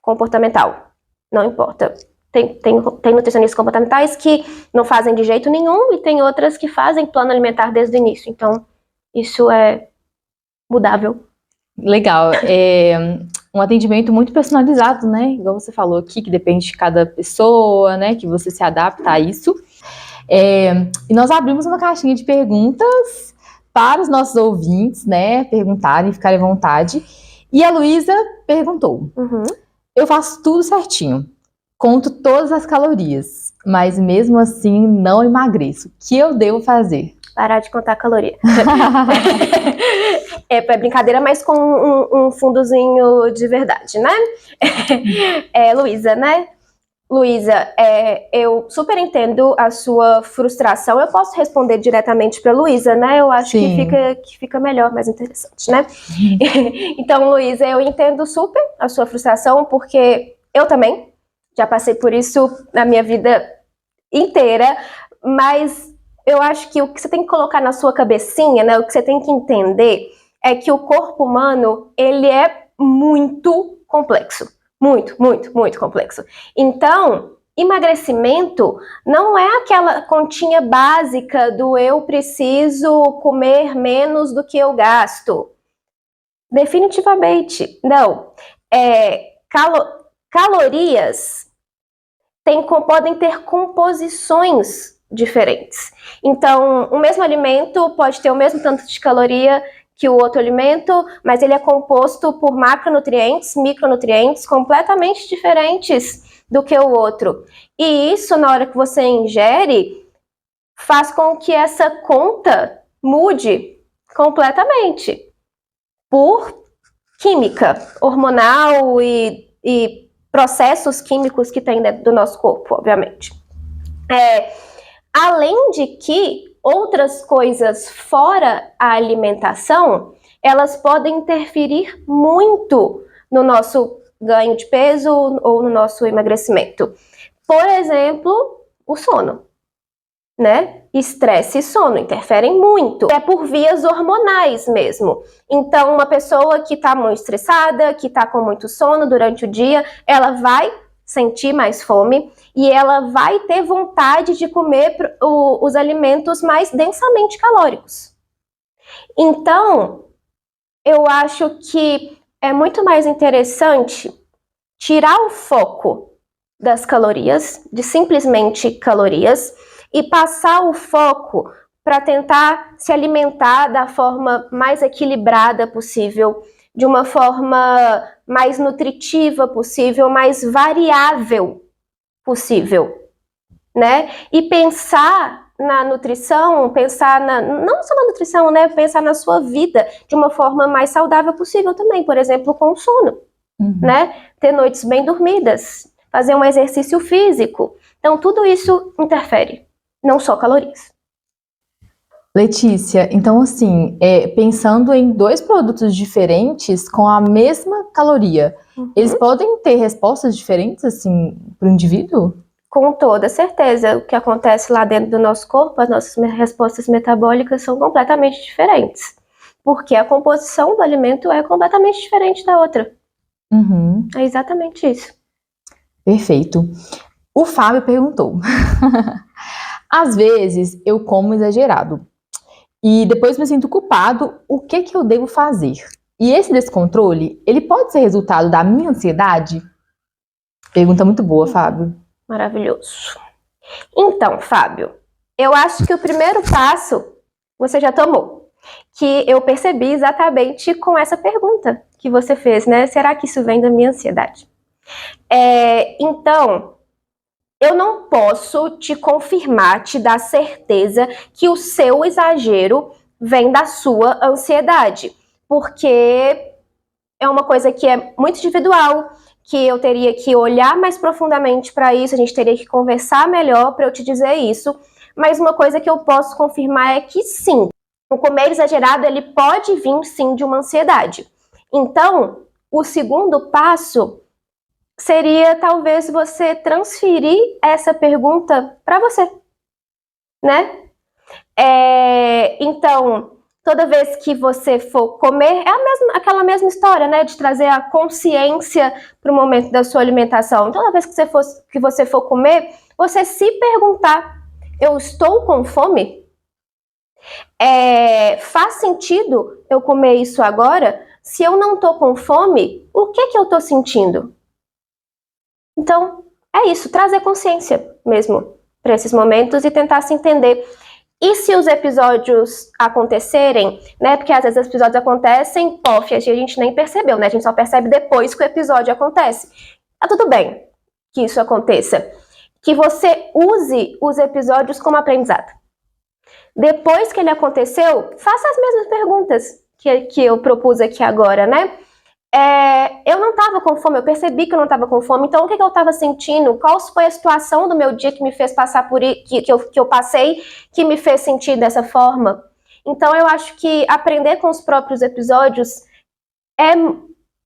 comportamental. Não importa. Tem nutricionistas comportamentais que não fazem de jeito nenhum e tem outras que fazem plano alimentar desde o início. Então, isso é mudável. Legal. Um atendimento muito personalizado, né? Igual você falou aqui, que depende de cada pessoa, né? Que você se adapta a isso. E nós abrimos uma caixinha de perguntas para os nossos ouvintes, né? Perguntarem, ficarem à vontade. E a Luísa perguntou. Eu faço tudo certinho. Conto todas as calorias. Mas mesmo assim não emagreço. O que eu devo fazer? Parar de contar caloria. É brincadeira, mas com um fundozinho de verdade, né? Luísa, né? Luísa, eu super entendo a sua frustração. Eu posso responder diretamente para Luísa, né? Eu acho que fica melhor, mais interessante, né? Então, Luísa, eu entendo super a sua frustração, porque eu também já passei por isso na minha vida inteira, mas eu acho que o que você tem que colocar na sua cabecinha, né? O que você tem que entender é que o corpo humano, ele é muito complexo. Muito, muito, muito complexo. Então, emagrecimento não é aquela continha básica do eu preciso comer menos do que eu gasto. Definitivamente, não. Calorias podem ter composições diferentes. Então, o mesmo alimento pode ter o mesmo tanto de caloria que o outro alimento, mas ele é composto por macronutrientes, micronutrientes completamente diferentes do que o outro. E isso, na hora que você ingere, faz com que essa conta mude completamente por química hormonal e processos químicos que tem dentro do nosso corpo, obviamente. Além de que outras coisas fora a alimentação, elas podem interferir muito no nosso ganho de peso ou no nosso emagrecimento. Por exemplo, o sono. né? Estresse e sono interferem muito. É por vias hormonais mesmo. Então, uma pessoa que está muito estressada, que está com muito sono durante o dia, ela vai sentir mais fome e ela vai ter vontade de comer os alimentos mais densamente calóricos. Então, eu acho que é muito mais interessante tirar o foco das calorias, de simplesmente calorias, e passar o foco para tentar se alimentar da forma mais equilibrada possível, de uma forma mais nutritiva possível, mais variável possível, né? E pensar na nutrição, não só na nutrição, né? Pensar na sua vida de uma forma mais saudável possível também, por exemplo, com o sono, né? Ter noites bem dormidas, fazer um exercício físico. Então, tudo isso interfere, não só calorias. Letícia, então assim, pensando em dois produtos diferentes com a mesma caloria, eles podem ter respostas diferentes, assim, para o indivíduo? Com toda certeza. O que acontece lá dentro do nosso corpo, as nossas respostas metabólicas são completamente diferentes. Porque a composição do alimento é completamente diferente da outra. É exatamente isso. Perfeito. O Fábio perguntou. Às vezes eu como exagerado e depois me sinto culpado, o que eu devo fazer? E esse descontrole, ele pode ser resultado da minha ansiedade? Pergunta muito boa, Fábio. Maravilhoso. Então, Fábio, eu acho que o primeiro passo você já tomou, que eu percebi exatamente com essa pergunta que você fez, né? Será que isso vem da minha ansiedade? Então, eu não posso te confirmar, te dar certeza que o seu exagero vem da sua ansiedade, porque é uma coisa que é muito individual, que eu teria que olhar mais profundamente para isso, a gente teria que conversar melhor para eu te dizer isso, mas uma coisa que eu posso confirmar é que sim, o comer exagerado ele pode vir sim de uma ansiedade. Então, o segundo passo seria talvez você transferir essa pergunta para você, né? Então, toda vez que você for comer, aquela mesma história, né? De trazer a consciência para o momento da sua alimentação. Toda vez que você for comer, você se perguntar, eu estou com fome? Faz sentido eu comer isso agora? Se eu não estou com fome, o que eu estou sentindo? Então, é isso, trazer consciência mesmo para esses momentos e tentar se entender. E se os episódios acontecerem, né? Porque às vezes os episódios acontecem, e a gente nem percebeu, né? A gente só percebe depois que o episódio acontece. Tá tudo bem que isso aconteça. Que você use os episódios como aprendizado. Depois que ele aconteceu, faça as mesmas perguntas que eu propus aqui agora, né? Eu não estava com fome, eu percebi que eu não estava com fome, então o que eu estava sentindo? Qual foi a situação do meu dia que me fez passar por isso, que eu passei, que me fez sentir dessa forma? Então eu acho que aprender com os próprios episódios é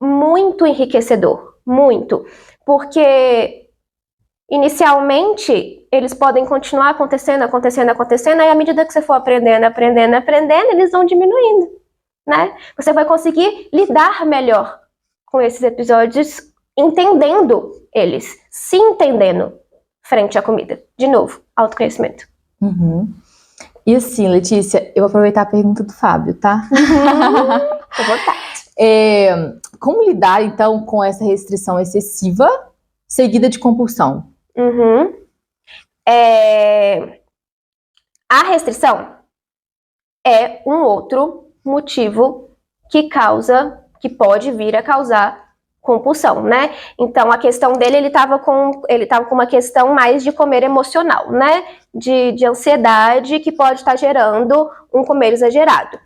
muito enriquecedor, muito, porque inicialmente eles podem continuar acontecendo, e à medida que você for aprendendo, eles vão diminuindo. Né? Você vai conseguir lidar melhor com esses episódios, entendendo eles, se entendendo frente à comida. De novo, autoconhecimento. E assim, Letícia, eu vou aproveitar a pergunta do Fábio, tá? Com vontade. Como lidar, então, com essa restrição excessiva seguida de compulsão? A restrição é um outro motivo que pode vir a causar compulsão, né? Então a questão dele, ele tava com uma questão mais de comer emocional, né? De ansiedade que pode estar gerando um comer exagerado.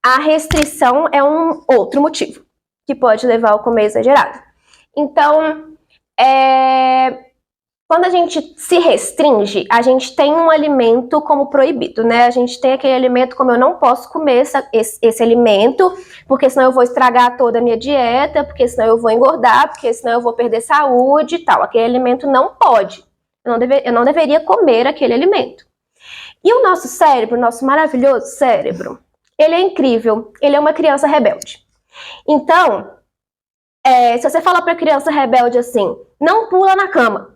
A restrição é um outro motivo que pode levar ao comer exagerado. Então, quando a gente se restringe, a gente tem um alimento como proibido, né? A gente tem aquele alimento como eu não posso comer esse alimento, porque senão eu vou estragar toda a minha dieta, porque senão eu vou engordar, porque senão eu vou perder saúde e tal. Aquele alimento não pode. Eu não deveria comer aquele alimento. E o nosso cérebro, nosso maravilhoso cérebro, ele é incrível, ele é uma criança rebelde. Então, se você fala para a criança rebelde assim, não pula na cama,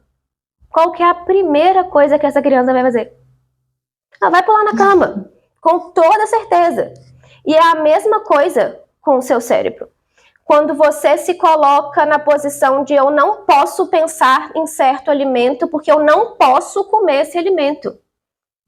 qual que é a primeira coisa que essa criança vai fazer? Ela vai pular na cama, com toda certeza. E é a mesma coisa com o seu cérebro. Quando você se coloca na posição de eu não posso pensar em certo alimento porque eu não posso comer esse alimento.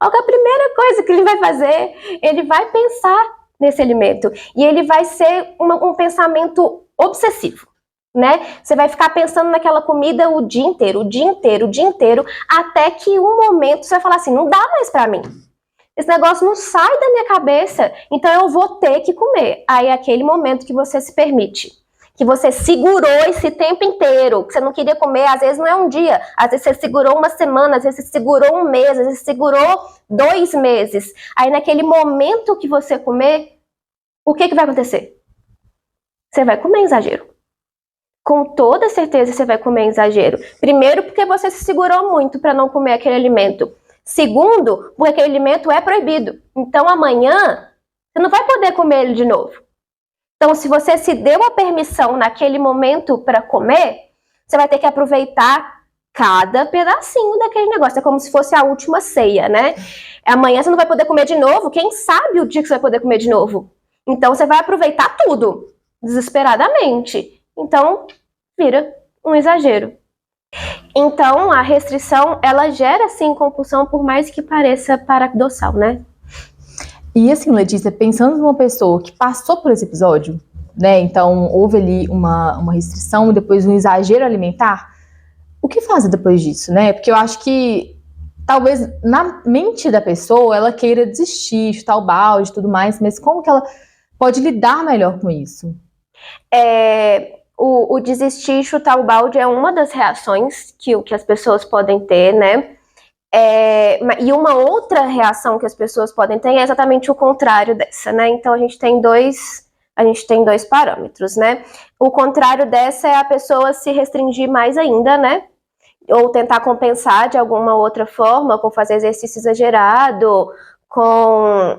Qual que é a primeira coisa que ele vai fazer? Ele vai pensar nesse alimento. E ele vai ser um pensamento obsessivo, né? Você vai ficar pensando naquela comida o dia inteiro, o dia inteiro, o dia inteiro, até que um momento você vai falar assim, não dá mais pra mim. Esse negócio não sai da minha cabeça, então eu vou ter que comer. Aí é aquele momento que você se permite, que você segurou esse tempo inteiro, que você não queria comer, às vezes não é um dia, às vezes você segurou uma semana, às vezes você segurou um mês, às vezes você segurou 2 meses. Aí naquele momento que você comer, o que vai acontecer? Você vai comer exagero. Com toda certeza você vai comer exagero. Primeiro porque você se segurou muito para não comer aquele alimento. Segundo, porque aquele alimento é proibido. Então amanhã você não vai poder comer ele de novo. Então, se você se deu a permissão naquele momento para comer, você vai ter que aproveitar cada pedacinho daquele negócio. É como se fosse a última ceia, né? Amanhã você não vai poder comer de novo. Quem sabe o dia que você vai poder comer de novo? Então, você vai aproveitar tudo, desesperadamente. Então, vira um exagero. Então, a restrição, ela gera, sim, compulsão, por mais que pareça paradoxal, né? E assim, Letícia, pensando numa pessoa que passou por esse episódio, né, então houve ali uma restrição e depois um exagero alimentar, o que fazer depois disso, né? Porque eu acho que talvez na mente da pessoa ela queira desistir, chutar o balde e tudo mais, mas como que ela pode lidar melhor com isso? O desistir, chutar o balde é uma das reações que as pessoas podem ter, né? E uma outra reação que as pessoas podem ter é exatamente o contrário dessa, né? Então a gente tem dois parâmetros, né? O contrário dessa é a pessoa se restringir mais ainda, né? Ou tentar compensar de alguma outra forma, com fazer exercício exagerado, com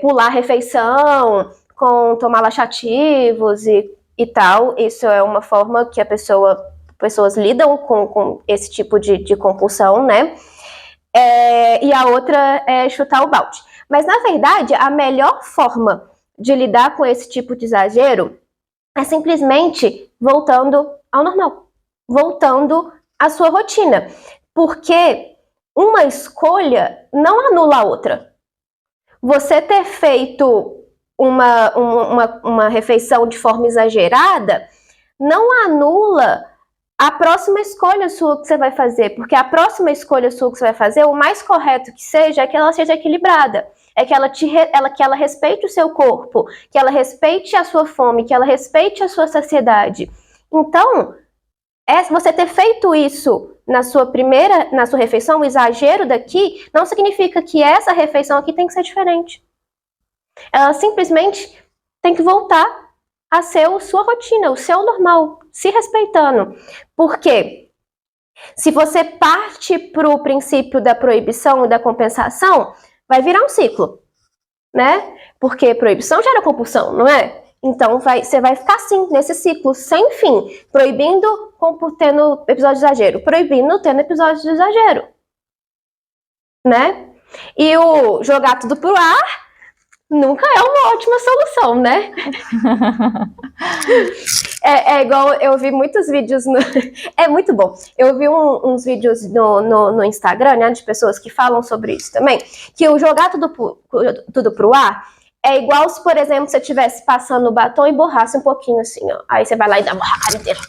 pular a refeição, com tomar laxativos e tal. Isso é uma forma que pessoas lidam com esse tipo de compulsão, né? E a outra é chutar o balde. Mas, na verdade, a melhor forma de lidar com esse tipo de exagero é simplesmente voltando ao normal, voltando à sua rotina. Porque uma escolha não anula a outra. Você ter feito uma refeição de forma exagerada não anula a próxima escolha sua que você vai fazer, porque a próxima escolha sua que você vai fazer, o mais correto que seja, é que ela seja equilibrada, é que ela respeite o seu corpo, que ela respeite a sua fome, que ela respeite a sua saciedade. Então, você ter feito isso na sua refeição, o exagero daqui, não significa que essa refeição aqui tem que ser diferente. Ela simplesmente tem que voltar a ser a sua rotina, o seu normal, se respeitando. Porque se você parte para o princípio da proibição e da compensação, vai virar um ciclo, né? Porque proibição gera compulsão, não é? Então você vai ficar assim, nesse ciclo, sem fim, proibindo, tendo episódio de exagero, proibindo, tendo episódio de exagero, né? E o jogar tudo pro ar nunca é uma ótima solução, né? Igual, eu vi muitos vídeos é muito bom. Eu vi uns vídeos no Instagram, né, de pessoas que falam sobre isso também, que o jogar tudo pro ar é igual se, por exemplo, você estivesse passando o batom e borrasse um pouquinho assim, ó. Aí você vai lá e dá uma borrada inteira.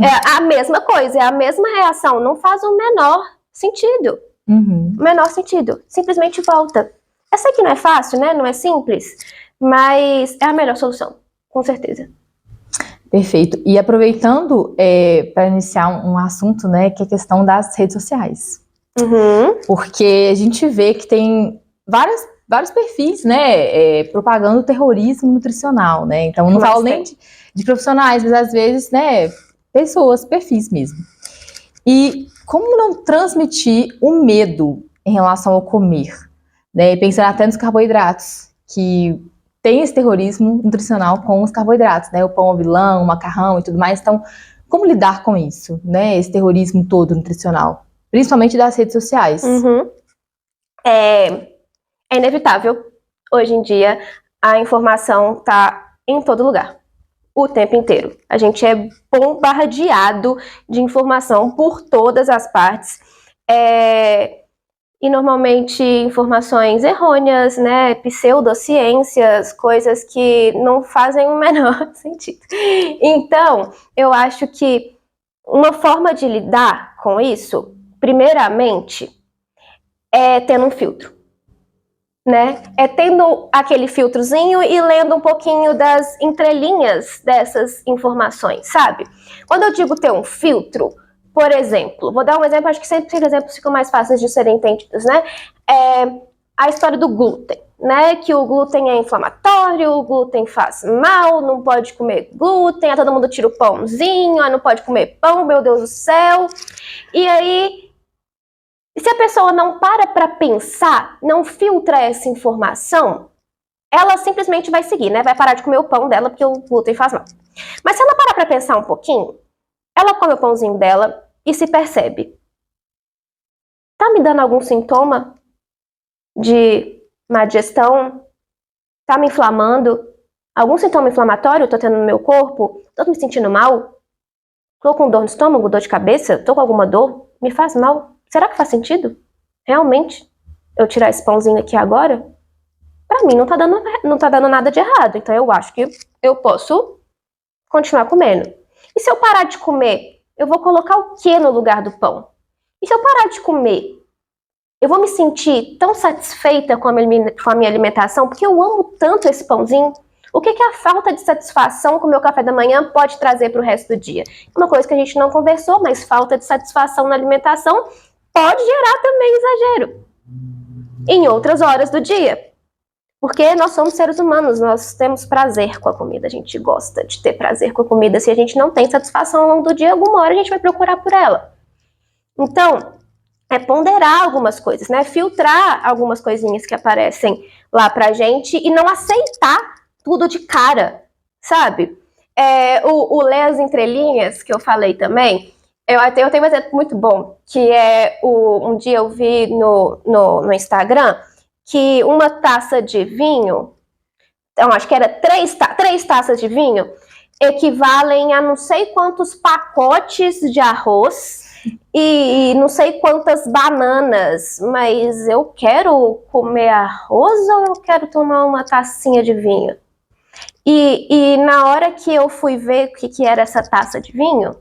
É a mesma coisa, é a mesma reação. Não faz o menor sentido. O menor sentido. Simplesmente volta. Eu sei que não é fácil, né? Não é simples, mas é a melhor solução, com certeza. Perfeito. E aproveitando para iniciar um assunto, né, que é a questão das redes sociais. Porque a gente vê que tem vários perfis, né, propagando terrorismo nutricional, né? Então, não falo nem de profissionais, mas às vezes, né, perfis mesmo. E como não transmitir o medo em relação ao comer, né? Pensando até nos carboidratos, que tem esse terrorismo nutricional com os carboidratos, né? O pão ao vilão, o macarrão e tudo mais. Então, como lidar com isso, né? Esse terrorismo todo nutricional, principalmente das redes sociais. É inevitável. Hoje em dia, a informação está em todo lugar, o tempo inteiro. A gente é bombardeado de informação por todas as partes. E normalmente informações errôneas, né, pseudociências, coisas que não fazem o menor sentido. Então, eu acho que uma forma de lidar com isso, primeiramente, é tendo um filtro, né? É tendo aquele filtrozinho e lendo um pouquinho das entrelinhas dessas informações, sabe? Quando eu digo ter um filtro, por exemplo, vou dar um exemplo, acho que sempre os exemplos ficam mais fáceis de serem entendidos, né? A história do glúten, né? Que o glúten é inflamatório, o glúten faz mal, não pode comer glúten, aí todo mundo tira o pãozinho, aí não pode comer pão, meu Deus do céu. E aí, se a pessoa não para pensar, não filtra essa informação, ela simplesmente vai seguir, né? Vai parar de comer o pão dela porque o glúten faz mal. Mas se ela parar para pensar um pouquinho, ela come o pãozinho dela e se percebe. Tá me dando algum sintoma de má digestão? Tá me inflamando? Algum sintoma inflamatório eu tô tendo no meu corpo? Tô me sentindo mal? Tô com dor no estômago, dor de cabeça? Tô com alguma dor? Me faz mal? Será que faz sentido? Realmente? Eu tirar esse pãozinho aqui agora? Pra mim não tá dando nada de errado. Então eu acho que eu posso continuar comendo. E se eu parar de comer, eu vou colocar o que no lugar do pão? E se eu parar de comer, eu vou me sentir tão satisfeita com a minha alimentação, porque eu amo tanto esse pãozinho? O que a falta de satisfação com o meu café da manhã pode trazer para o resto do dia? Uma coisa que a gente não conversou, mas falta de satisfação na alimentação pode gerar também exagero em outras horas do dia. Porque nós somos seres humanos, nós temos prazer com a comida, a gente gosta de ter prazer com a comida. Se a gente não tem satisfação ao longo do dia, alguma hora a gente vai procurar por ela. Então, é ponderar algumas coisas, né? Filtrar algumas coisinhas que aparecem lá pra gente e não aceitar tudo de cara, sabe? O ler as entrelinhas, que eu falei também, eu tenho um exemplo muito bom, que um dia eu vi no Instagram que uma taça de vinho, então acho que era três taças de vinho, equivalem a não sei quantos pacotes de arroz e não sei quantas bananas, mas eu quero comer arroz ou eu quero tomar uma tacinha de vinho? E na hora que eu fui ver o que era essa taça de vinho,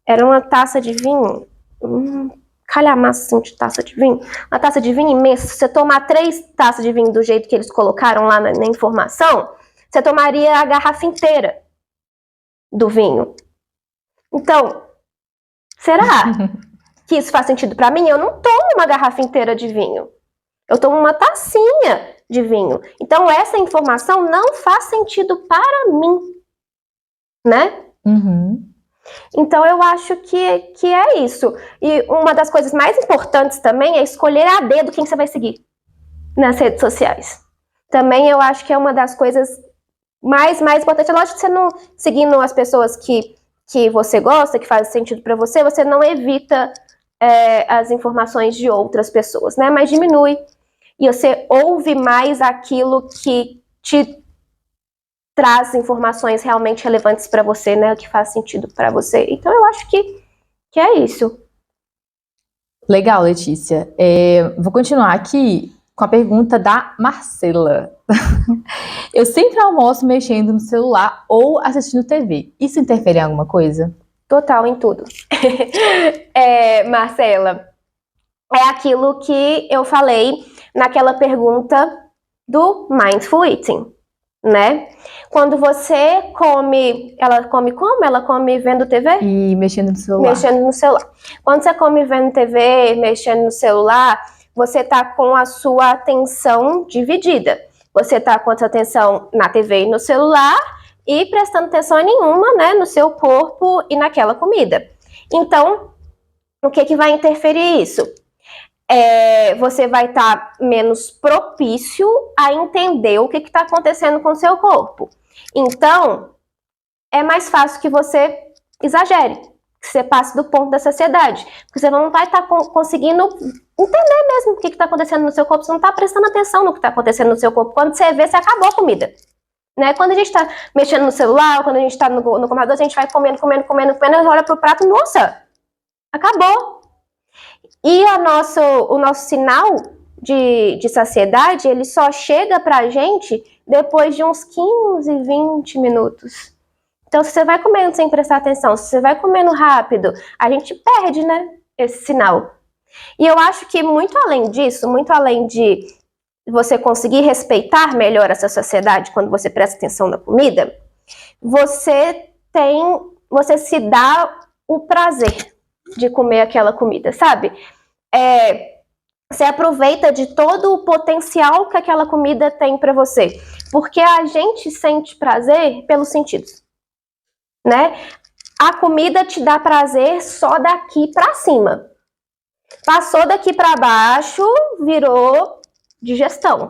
era uma taça de vinho, calhamaço assim de taça de vinho, uma taça de vinho imensa. Se você tomar 3 taças de vinho do jeito que eles colocaram lá na informação, você tomaria a garrafa inteira do vinho. Então, será que isso faz sentido pra mim? Eu não tomo uma garrafa inteira de vinho. Eu tomo uma tacinha de vinho. Então, essa informação não faz sentido para mim, né? Então, eu acho que é isso. E uma das coisas mais importantes também é escolher a dedo quem você vai seguir nas redes sociais. Também eu acho que é uma das coisas mais importantes. É lógico que você não seguindo as pessoas que você gosta, que faz sentido para você, você não evita as informações de outras pessoas, né? Mas diminui. E você ouve mais aquilo que te traz informações realmente relevantes para você, né? O que faz sentido para você. Então, eu acho que é isso. Legal, Letícia. Vou continuar aqui com a pergunta da Marcela. Eu sempre almoço mexendo no celular ou assistindo TV. Isso interfere em alguma coisa? Total, em tudo. Marcela, é aquilo que eu falei naquela pergunta do Mindful Eating, né? Quando você come, ela come como? Ela come vendo TV? E mexendo no celular. Mexendo no celular. Quando você come vendo TV, mexendo no celular, você tá com a sua atenção dividida. Você tá com a sua atenção na TV e no celular e prestando atenção nenhuma, né, no seu corpo e naquela comida. Então, o que vai interferir isso? você vai estar menos propício a entender o que está acontecendo com o seu corpo. Então, é mais fácil que você exagere, que você passe do ponto da saciedade, porque você não vai estar conseguindo entender mesmo o que está acontecendo no seu corpo, você não está prestando atenção no que está acontecendo no seu corpo. Quando você vê, você acabou a comida. Né? Quando a gente está mexendo no celular, quando a gente está no computador, a gente vai comendo, olha pro prato, nossa, acabou. E o nosso sinal de saciedade, ele só chega pra gente depois de uns 15, 20 minutos. Então, se você vai comendo sem prestar atenção, se você vai comendo rápido, a gente perde, né, esse sinal. E eu acho que muito além disso, muito além de você conseguir respeitar melhor essa saciedade quando você presta atenção na comida, você se dá o prazer de comer aquela comida, sabe? Você aproveita de todo o potencial que aquela comida tem para você, porque a gente sente prazer pelos sentidos, né? A comida te dá prazer só daqui para cima. Passou daqui para baixo, virou digestão,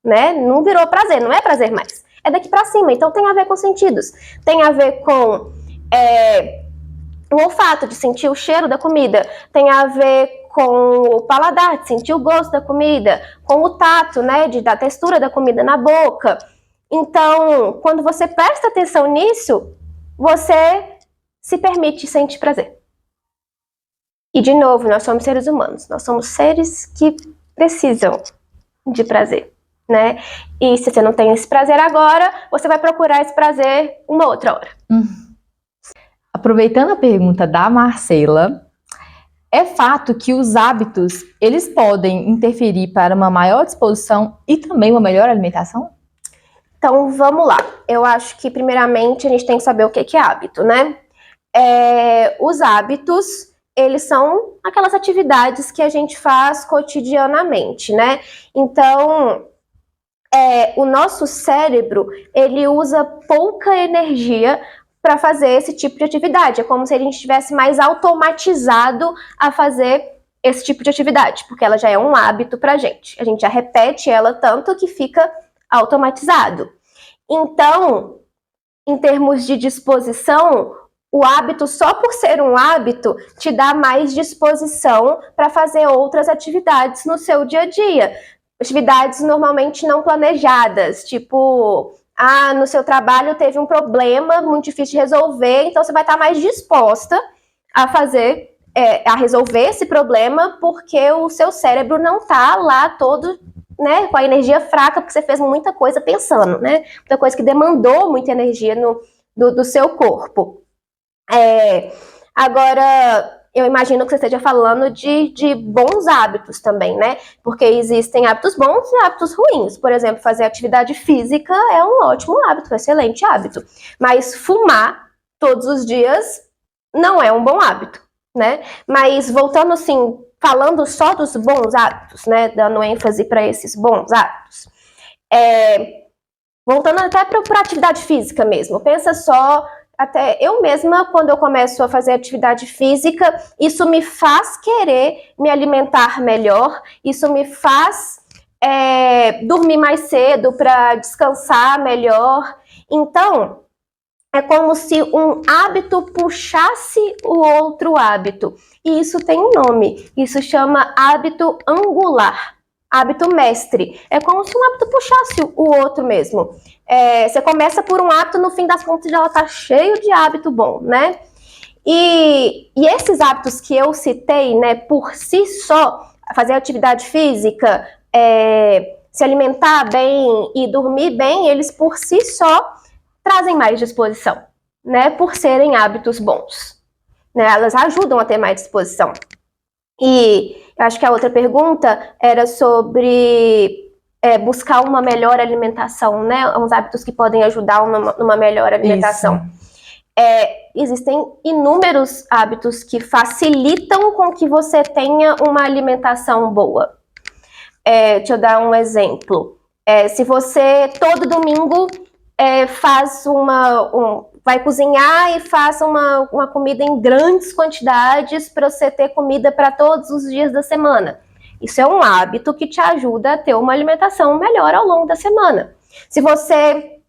né? Não virou prazer, não é prazer mais. É daqui para cima, então tem a ver com sentidos. Tem a ver com o olfato, de sentir o cheiro da comida. Tem a ver com o paladar, de sentir o gosto da comida. Com o tato, né? Da textura da comida na boca. Então, quando você presta atenção nisso, você se permite sentir prazer. E, de novo, nós somos seres humanos. Nós somos seres que precisam de prazer, né? E se você não tem esse prazer agora, você vai procurar esse prazer uma outra hora. Aproveitando a pergunta da Marcela, é fato que os hábitos, eles podem interferir para uma maior disposição e também uma melhor alimentação? Então, vamos lá. Eu acho que, primeiramente, a gente tem que saber o que é hábito, né? Os hábitos, eles são aquelas atividades que a gente faz cotidianamente, né? Então, o nosso cérebro, ele usa pouca energia para fazer esse tipo de atividade. É como se a gente estivesse mais automatizado a fazer esse tipo de atividade, porque ela já é um hábito para a gente já repete ela tanto que fica automatizado. Então, em termos de disposição, o hábito, só por ser um hábito, te dá mais disposição para fazer outras atividades no seu dia a dia. Atividades normalmente não planejadas, tipo, no seu trabalho teve um problema muito difícil de resolver, então você vai estar mais disposta a fazer, a resolver esse problema, porque o seu cérebro não está lá todo, né, com a energia fraca, porque você fez muita coisa pensando, né? Muita coisa que demandou muita energia do seu corpo. Agora, eu imagino que você esteja falando de bons hábitos também, né? Porque existem hábitos bons e hábitos ruins. Por exemplo, fazer atividade física é um ótimo hábito, um excelente hábito. Mas fumar todos os dias não é um bom hábito, né? Mas voltando assim, falando só dos bons hábitos, né? Dando ênfase para esses bons hábitos. Voltando até para a atividade física mesmo. Pensa só, até eu mesma, quando eu começo a fazer atividade física, isso me faz querer me alimentar melhor, isso me faz dormir mais cedo para descansar melhor. Então, é como se um hábito puxasse o outro hábito. E isso tem um nome, isso chama hábito angular, hábito mestre. É como se um hábito puxasse o outro mesmo. Você começa por um hábito, no fim das contas já está cheio de hábito bom, né? E esses hábitos que eu citei, né, por si só, fazer atividade física, se alimentar bem e dormir bem, eles por si só trazem mais disposição, né, por serem hábitos bons, né, elas ajudam a ter mais disposição. E eu acho que a outra pergunta era sobre buscar uma melhor alimentação, né, uns hábitos que podem ajudar numa melhor alimentação. Existem inúmeros hábitos que facilitam com que você tenha uma alimentação boa. Deixa eu dar um exemplo. Se você todo domingo vai cozinhar e faça uma comida em grandes quantidades para você ter comida para todos os dias da semana. Isso é um hábito que te ajuda a ter uma alimentação melhor ao longo da semana. Se você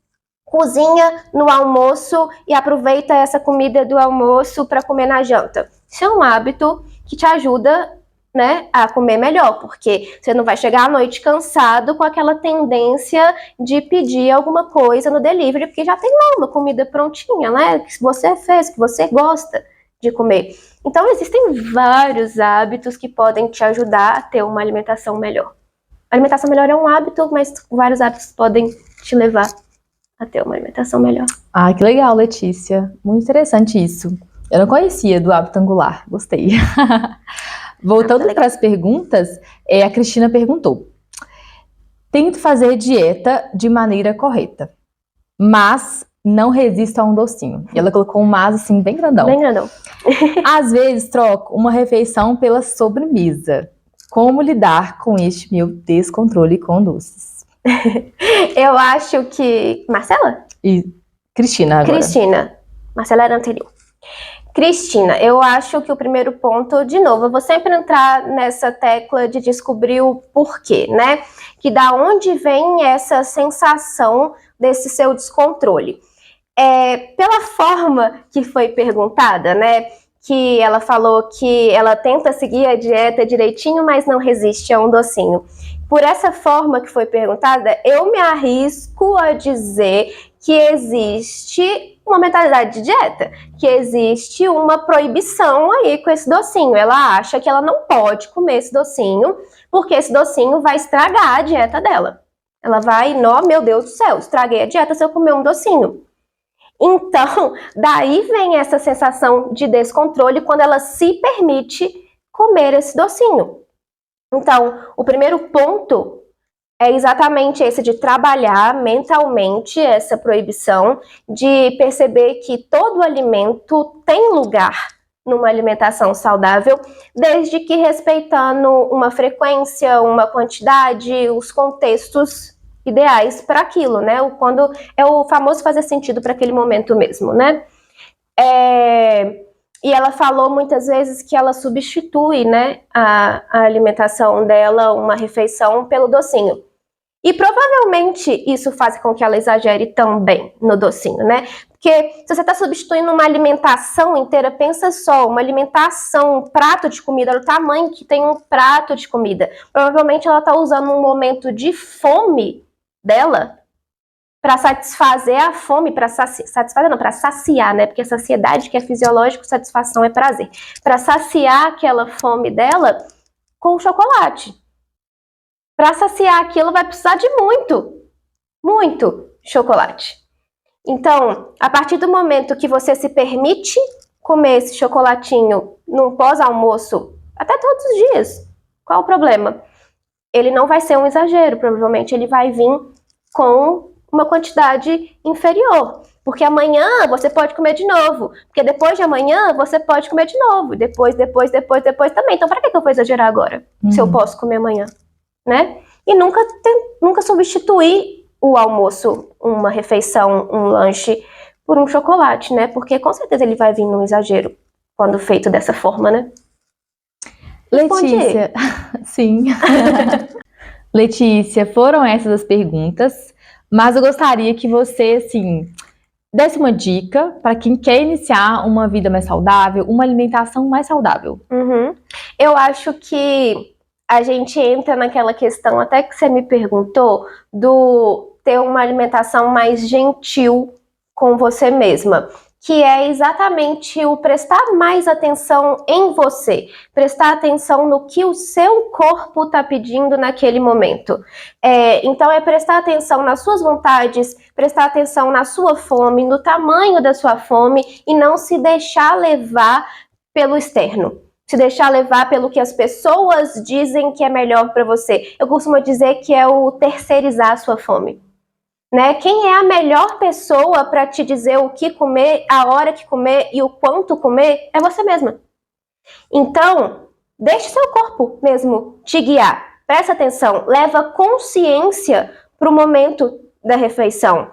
cozinha no almoço e aproveita essa comida do almoço para comer na janta, isso é um hábito que te ajuda, né, a comer melhor, porque você não vai chegar à noite cansado com aquela tendência de pedir alguma coisa no delivery, porque já tem lá uma comida prontinha, né, que você fez, que você gosta de comer. Então, existem vários hábitos que podem te ajudar a ter uma alimentação melhor. A alimentação melhor é um hábito, mas vários hábitos podem te levar a ter uma alimentação melhor. Ah, que legal, Letícia. Muito interessante isso. Eu não conhecia do hábito angular. Gostei. Voltando para as perguntas, a Cristina perguntou: tento fazer dieta de maneira correta, mas não resisto a um docinho. E ela colocou um mas assim bem grandão. Bem grandão. Às vezes troco uma refeição pela sobremesa. Como lidar com este meu descontrole com doces? Eu acho que... Marcela? E Cristina agora. Cristina. Marcela era anterior. Cristina, eu acho que o primeiro ponto, de novo, eu vou sempre entrar nessa tecla de descobrir o porquê, né? Que da onde vem essa sensação desse seu descontrole? Pela forma que foi perguntada, né? Que ela falou que ela tenta seguir a dieta direitinho, mas não resiste a um docinho. Por essa forma que foi perguntada, eu me arrisco a dizer que existe uma mentalidade de dieta, que existe uma proibição aí com esse docinho. Ela acha que ela não pode comer esse docinho, porque esse docinho vai estragar a dieta dela. Ela vai, meu Deus do céu, estraguei a dieta se eu comer um docinho. Então, daí vem essa sensação de descontrole quando ela se permite comer esse docinho. Então, o primeiro ponto é exatamente esse de trabalhar mentalmente essa proibição, de perceber que todo alimento tem lugar numa alimentação saudável, desde que respeitando uma frequência, uma quantidade, os contextos ideais para aquilo, né? Quando é o famoso fazer sentido para aquele momento mesmo, né? E ela falou muitas vezes que ela substitui, né, a alimentação dela, uma refeição, pelo docinho. E provavelmente isso faz com que ela exagere também no docinho, né? Porque se você está substituindo uma alimentação inteira, pensa só, uma alimentação, um prato de comida, o tamanho que tem um prato de comida. Provavelmente ela está usando um momento de fome dela para satisfazer a fome, para saciar, né? Porque saciedade, que é fisiológico, satisfação é prazer. Para saciar aquela fome dela com chocolate. Para saciar aquilo vai precisar de muito chocolate. Então, a partir do momento que você se permite comer esse chocolatinho num pós-almoço, até todos os dias, qual o problema? Ele não vai ser um exagero, provavelmente ele vai vir com uma quantidade inferior. Porque amanhã você pode comer de novo. Porque depois de amanhã você pode comer de novo. Depois também. Então, para que eu vou exagerar agora? Se eu posso comer amanhã? Né? E nunca substituir o almoço, uma refeição, um lanche, por um chocolate, né? Porque com certeza ele vai vir num exagero quando feito dessa forma, né? Letícia, sim. Letícia, foram essas as perguntas, mas eu gostaria que você, assim, desse uma dica para quem quer iniciar uma vida mais saudável, uma alimentação mais saudável. Eu acho que a gente entra naquela questão, até que você me perguntou, do ter uma alimentação mais gentil com você mesma, que é exatamente o prestar mais atenção em você, prestar atenção no que o seu corpo está pedindo naquele momento. Então é prestar atenção nas suas vontades, prestar atenção na sua fome, no tamanho da sua fome e não se deixar levar pelo externo. Se deixar levar pelo que as pessoas dizem que é melhor para você. Eu costumo dizer que é o terceirizar a sua fome. Né? Quem é a melhor pessoa para te dizer o que comer, a hora que comer e o quanto comer? É você mesma. Então, deixe seu corpo mesmo te guiar. Presta atenção, leva consciência para o momento da refeição.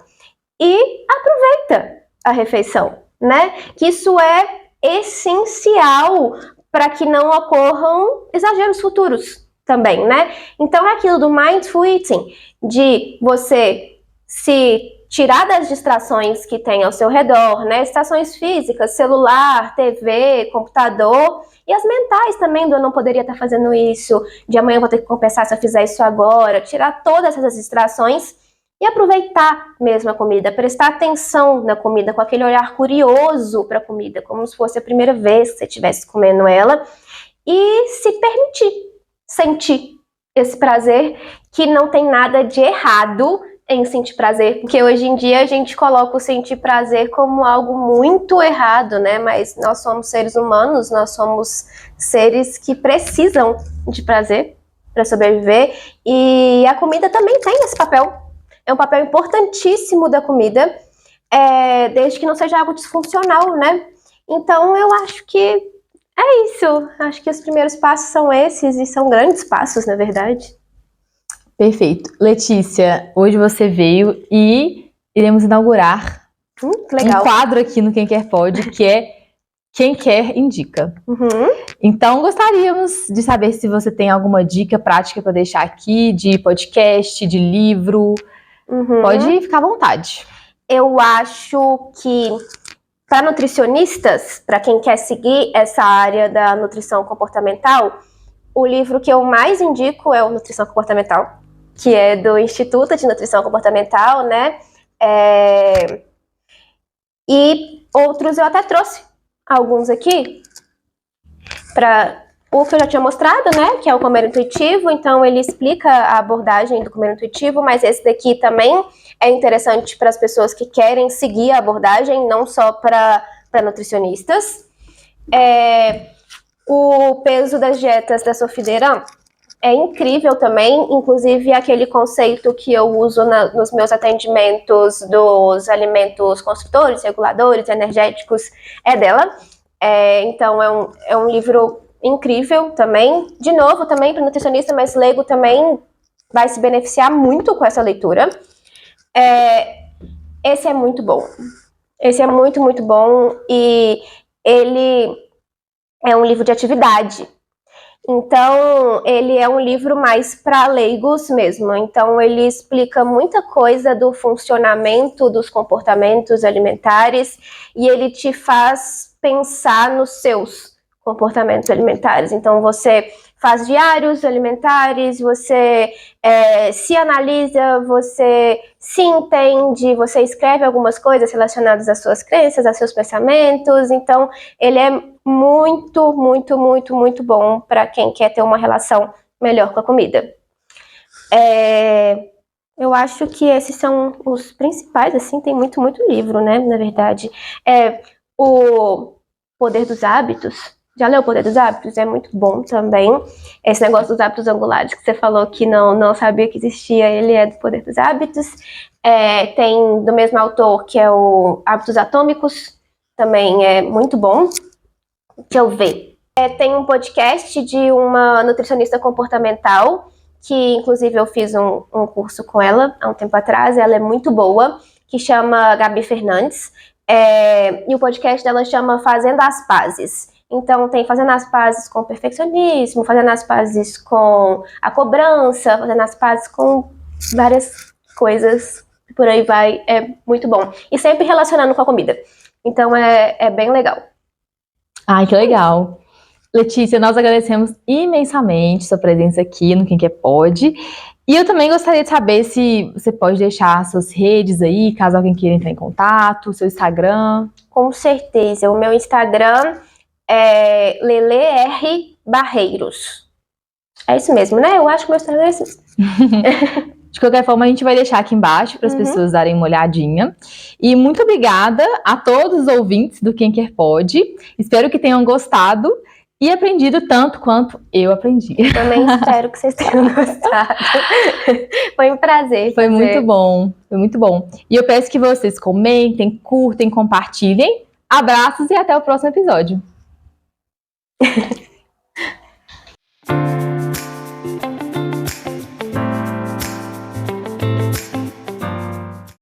E aproveita a refeição, né? Que isso é essencial para que não ocorram exageros futuros, também, né? Então é aquilo do mindful eating, de você se tirar das distrações que tem ao seu redor, né? Distrações físicas, celular, TV, computador, e as mentais também, do eu não poderia estar fazendo isso, de amanhã eu vou ter que compensar se eu fizer isso agora, tirar todas essas distrações e aproveitar mesmo a comida, prestar atenção na comida, com aquele olhar curioso para a comida, como se fosse a primeira vez que você estivesse comendo ela, e se permitir sentir esse prazer, que não tem nada de errado em sentir prazer, porque hoje em dia a gente coloca o sentir prazer como algo muito errado, né? Mas nós somos seres humanos, nós somos seres que precisam de prazer para sobreviver, e a comida também tem esse papel. É um papel importantíssimo da comida, desde que não seja algo disfuncional, né? Então eu acho que é isso. Acho que os primeiros passos são esses, e são grandes passos, na verdade. Perfeito. Letícia, hoje você veio e iremos inaugurar um quadro aqui no Quem Quer Pode, que é Quem Quer Indica. Então, gostaríamos de saber se você tem alguma dica prática para deixar aqui, de podcast, de livro. Pode ficar à vontade. Eu acho que para nutricionistas, para quem quer seguir essa área da nutrição comportamental, o livro que eu mais indico é o Nutrição Comportamental, que é do Instituto de Nutrição Comportamental, né? E outros eu até trouxe alguns aqui, para o que eu já tinha mostrado, né? Que é o Comer Intuitivo. Então ele explica a abordagem do Comer Intuitivo, mas esse daqui também é interessante para as pessoas que querem seguir a abordagem, não só para nutricionistas. O Peso das Dietas da Sophie Deran é incrível também, inclusive aquele conceito que eu uso nos meus atendimentos dos alimentos construtores, reguladores, energéticos, é dela. Então é um livro incrível também. De novo, também para nutricionista, mas leigo também vai se beneficiar muito com essa leitura. Esse é muito bom. Esse é muito, muito bom, e ele é um livro de atividade. Então, ele é um livro mais para leigos mesmo. Então, ele explica muita coisa do funcionamento dos comportamentos alimentares, e ele te faz pensar nos seus comportamentos alimentares. Então, você faz diários alimentares, você se analisa, você se entende, você escreve algumas coisas relacionadas às suas crenças, aos seus pensamentos. Então, ele é muito, muito, muito, muito bom para quem quer ter uma relação melhor com a comida. Eu acho que esses são os principais, assim, tem muito, muito livro, né, na verdade. O Poder dos Hábitos. Já leu O Poder dos Hábitos? É muito bom também. Esse negócio dos hábitos angulares que você falou que não sabia que existia, ele é do Poder dos Hábitos. Tem do mesmo autor, que é o Hábitos Atômicos, também é muito bom. Deixa eu ver. Tem um podcast de uma nutricionista comportamental, que inclusive eu fiz um curso com ela há um tempo atrás, ela é muito boa, que chama Gabi Fernandes. E o podcast dela chama Fazendo as Pazes. Então tem Fazendo as Pazes com o perfeccionismo, Fazendo as Pazes com a cobrança, Fazendo as Pazes com várias coisas, por aí vai, é muito bom. E sempre relacionando com a comida. Então é bem legal. Ai, que legal. Letícia, nós agradecemos imensamente sua presença aqui no Quem Quer Pode. E eu também gostaria de saber se você pode deixar suas redes aí, caso alguém queira entrar em contato, seu Instagram. Com certeza. O meu Instagram é Lele Barreiros. É isso mesmo, né? Eu acho que o meu Instagram é isso. De qualquer forma, a gente vai deixar aqui embaixo para as pessoas darem uma olhadinha. E muito obrigada a todos os ouvintes do Quem Quer Pode. Espero que tenham gostado e aprendido tanto quanto eu aprendi. Também espero que vocês tenham gostado. Foi um prazer. Foi muito bom. Foi muito bom. E eu peço que vocês comentem, curtem, compartilhem. Abraços e até o próximo episódio.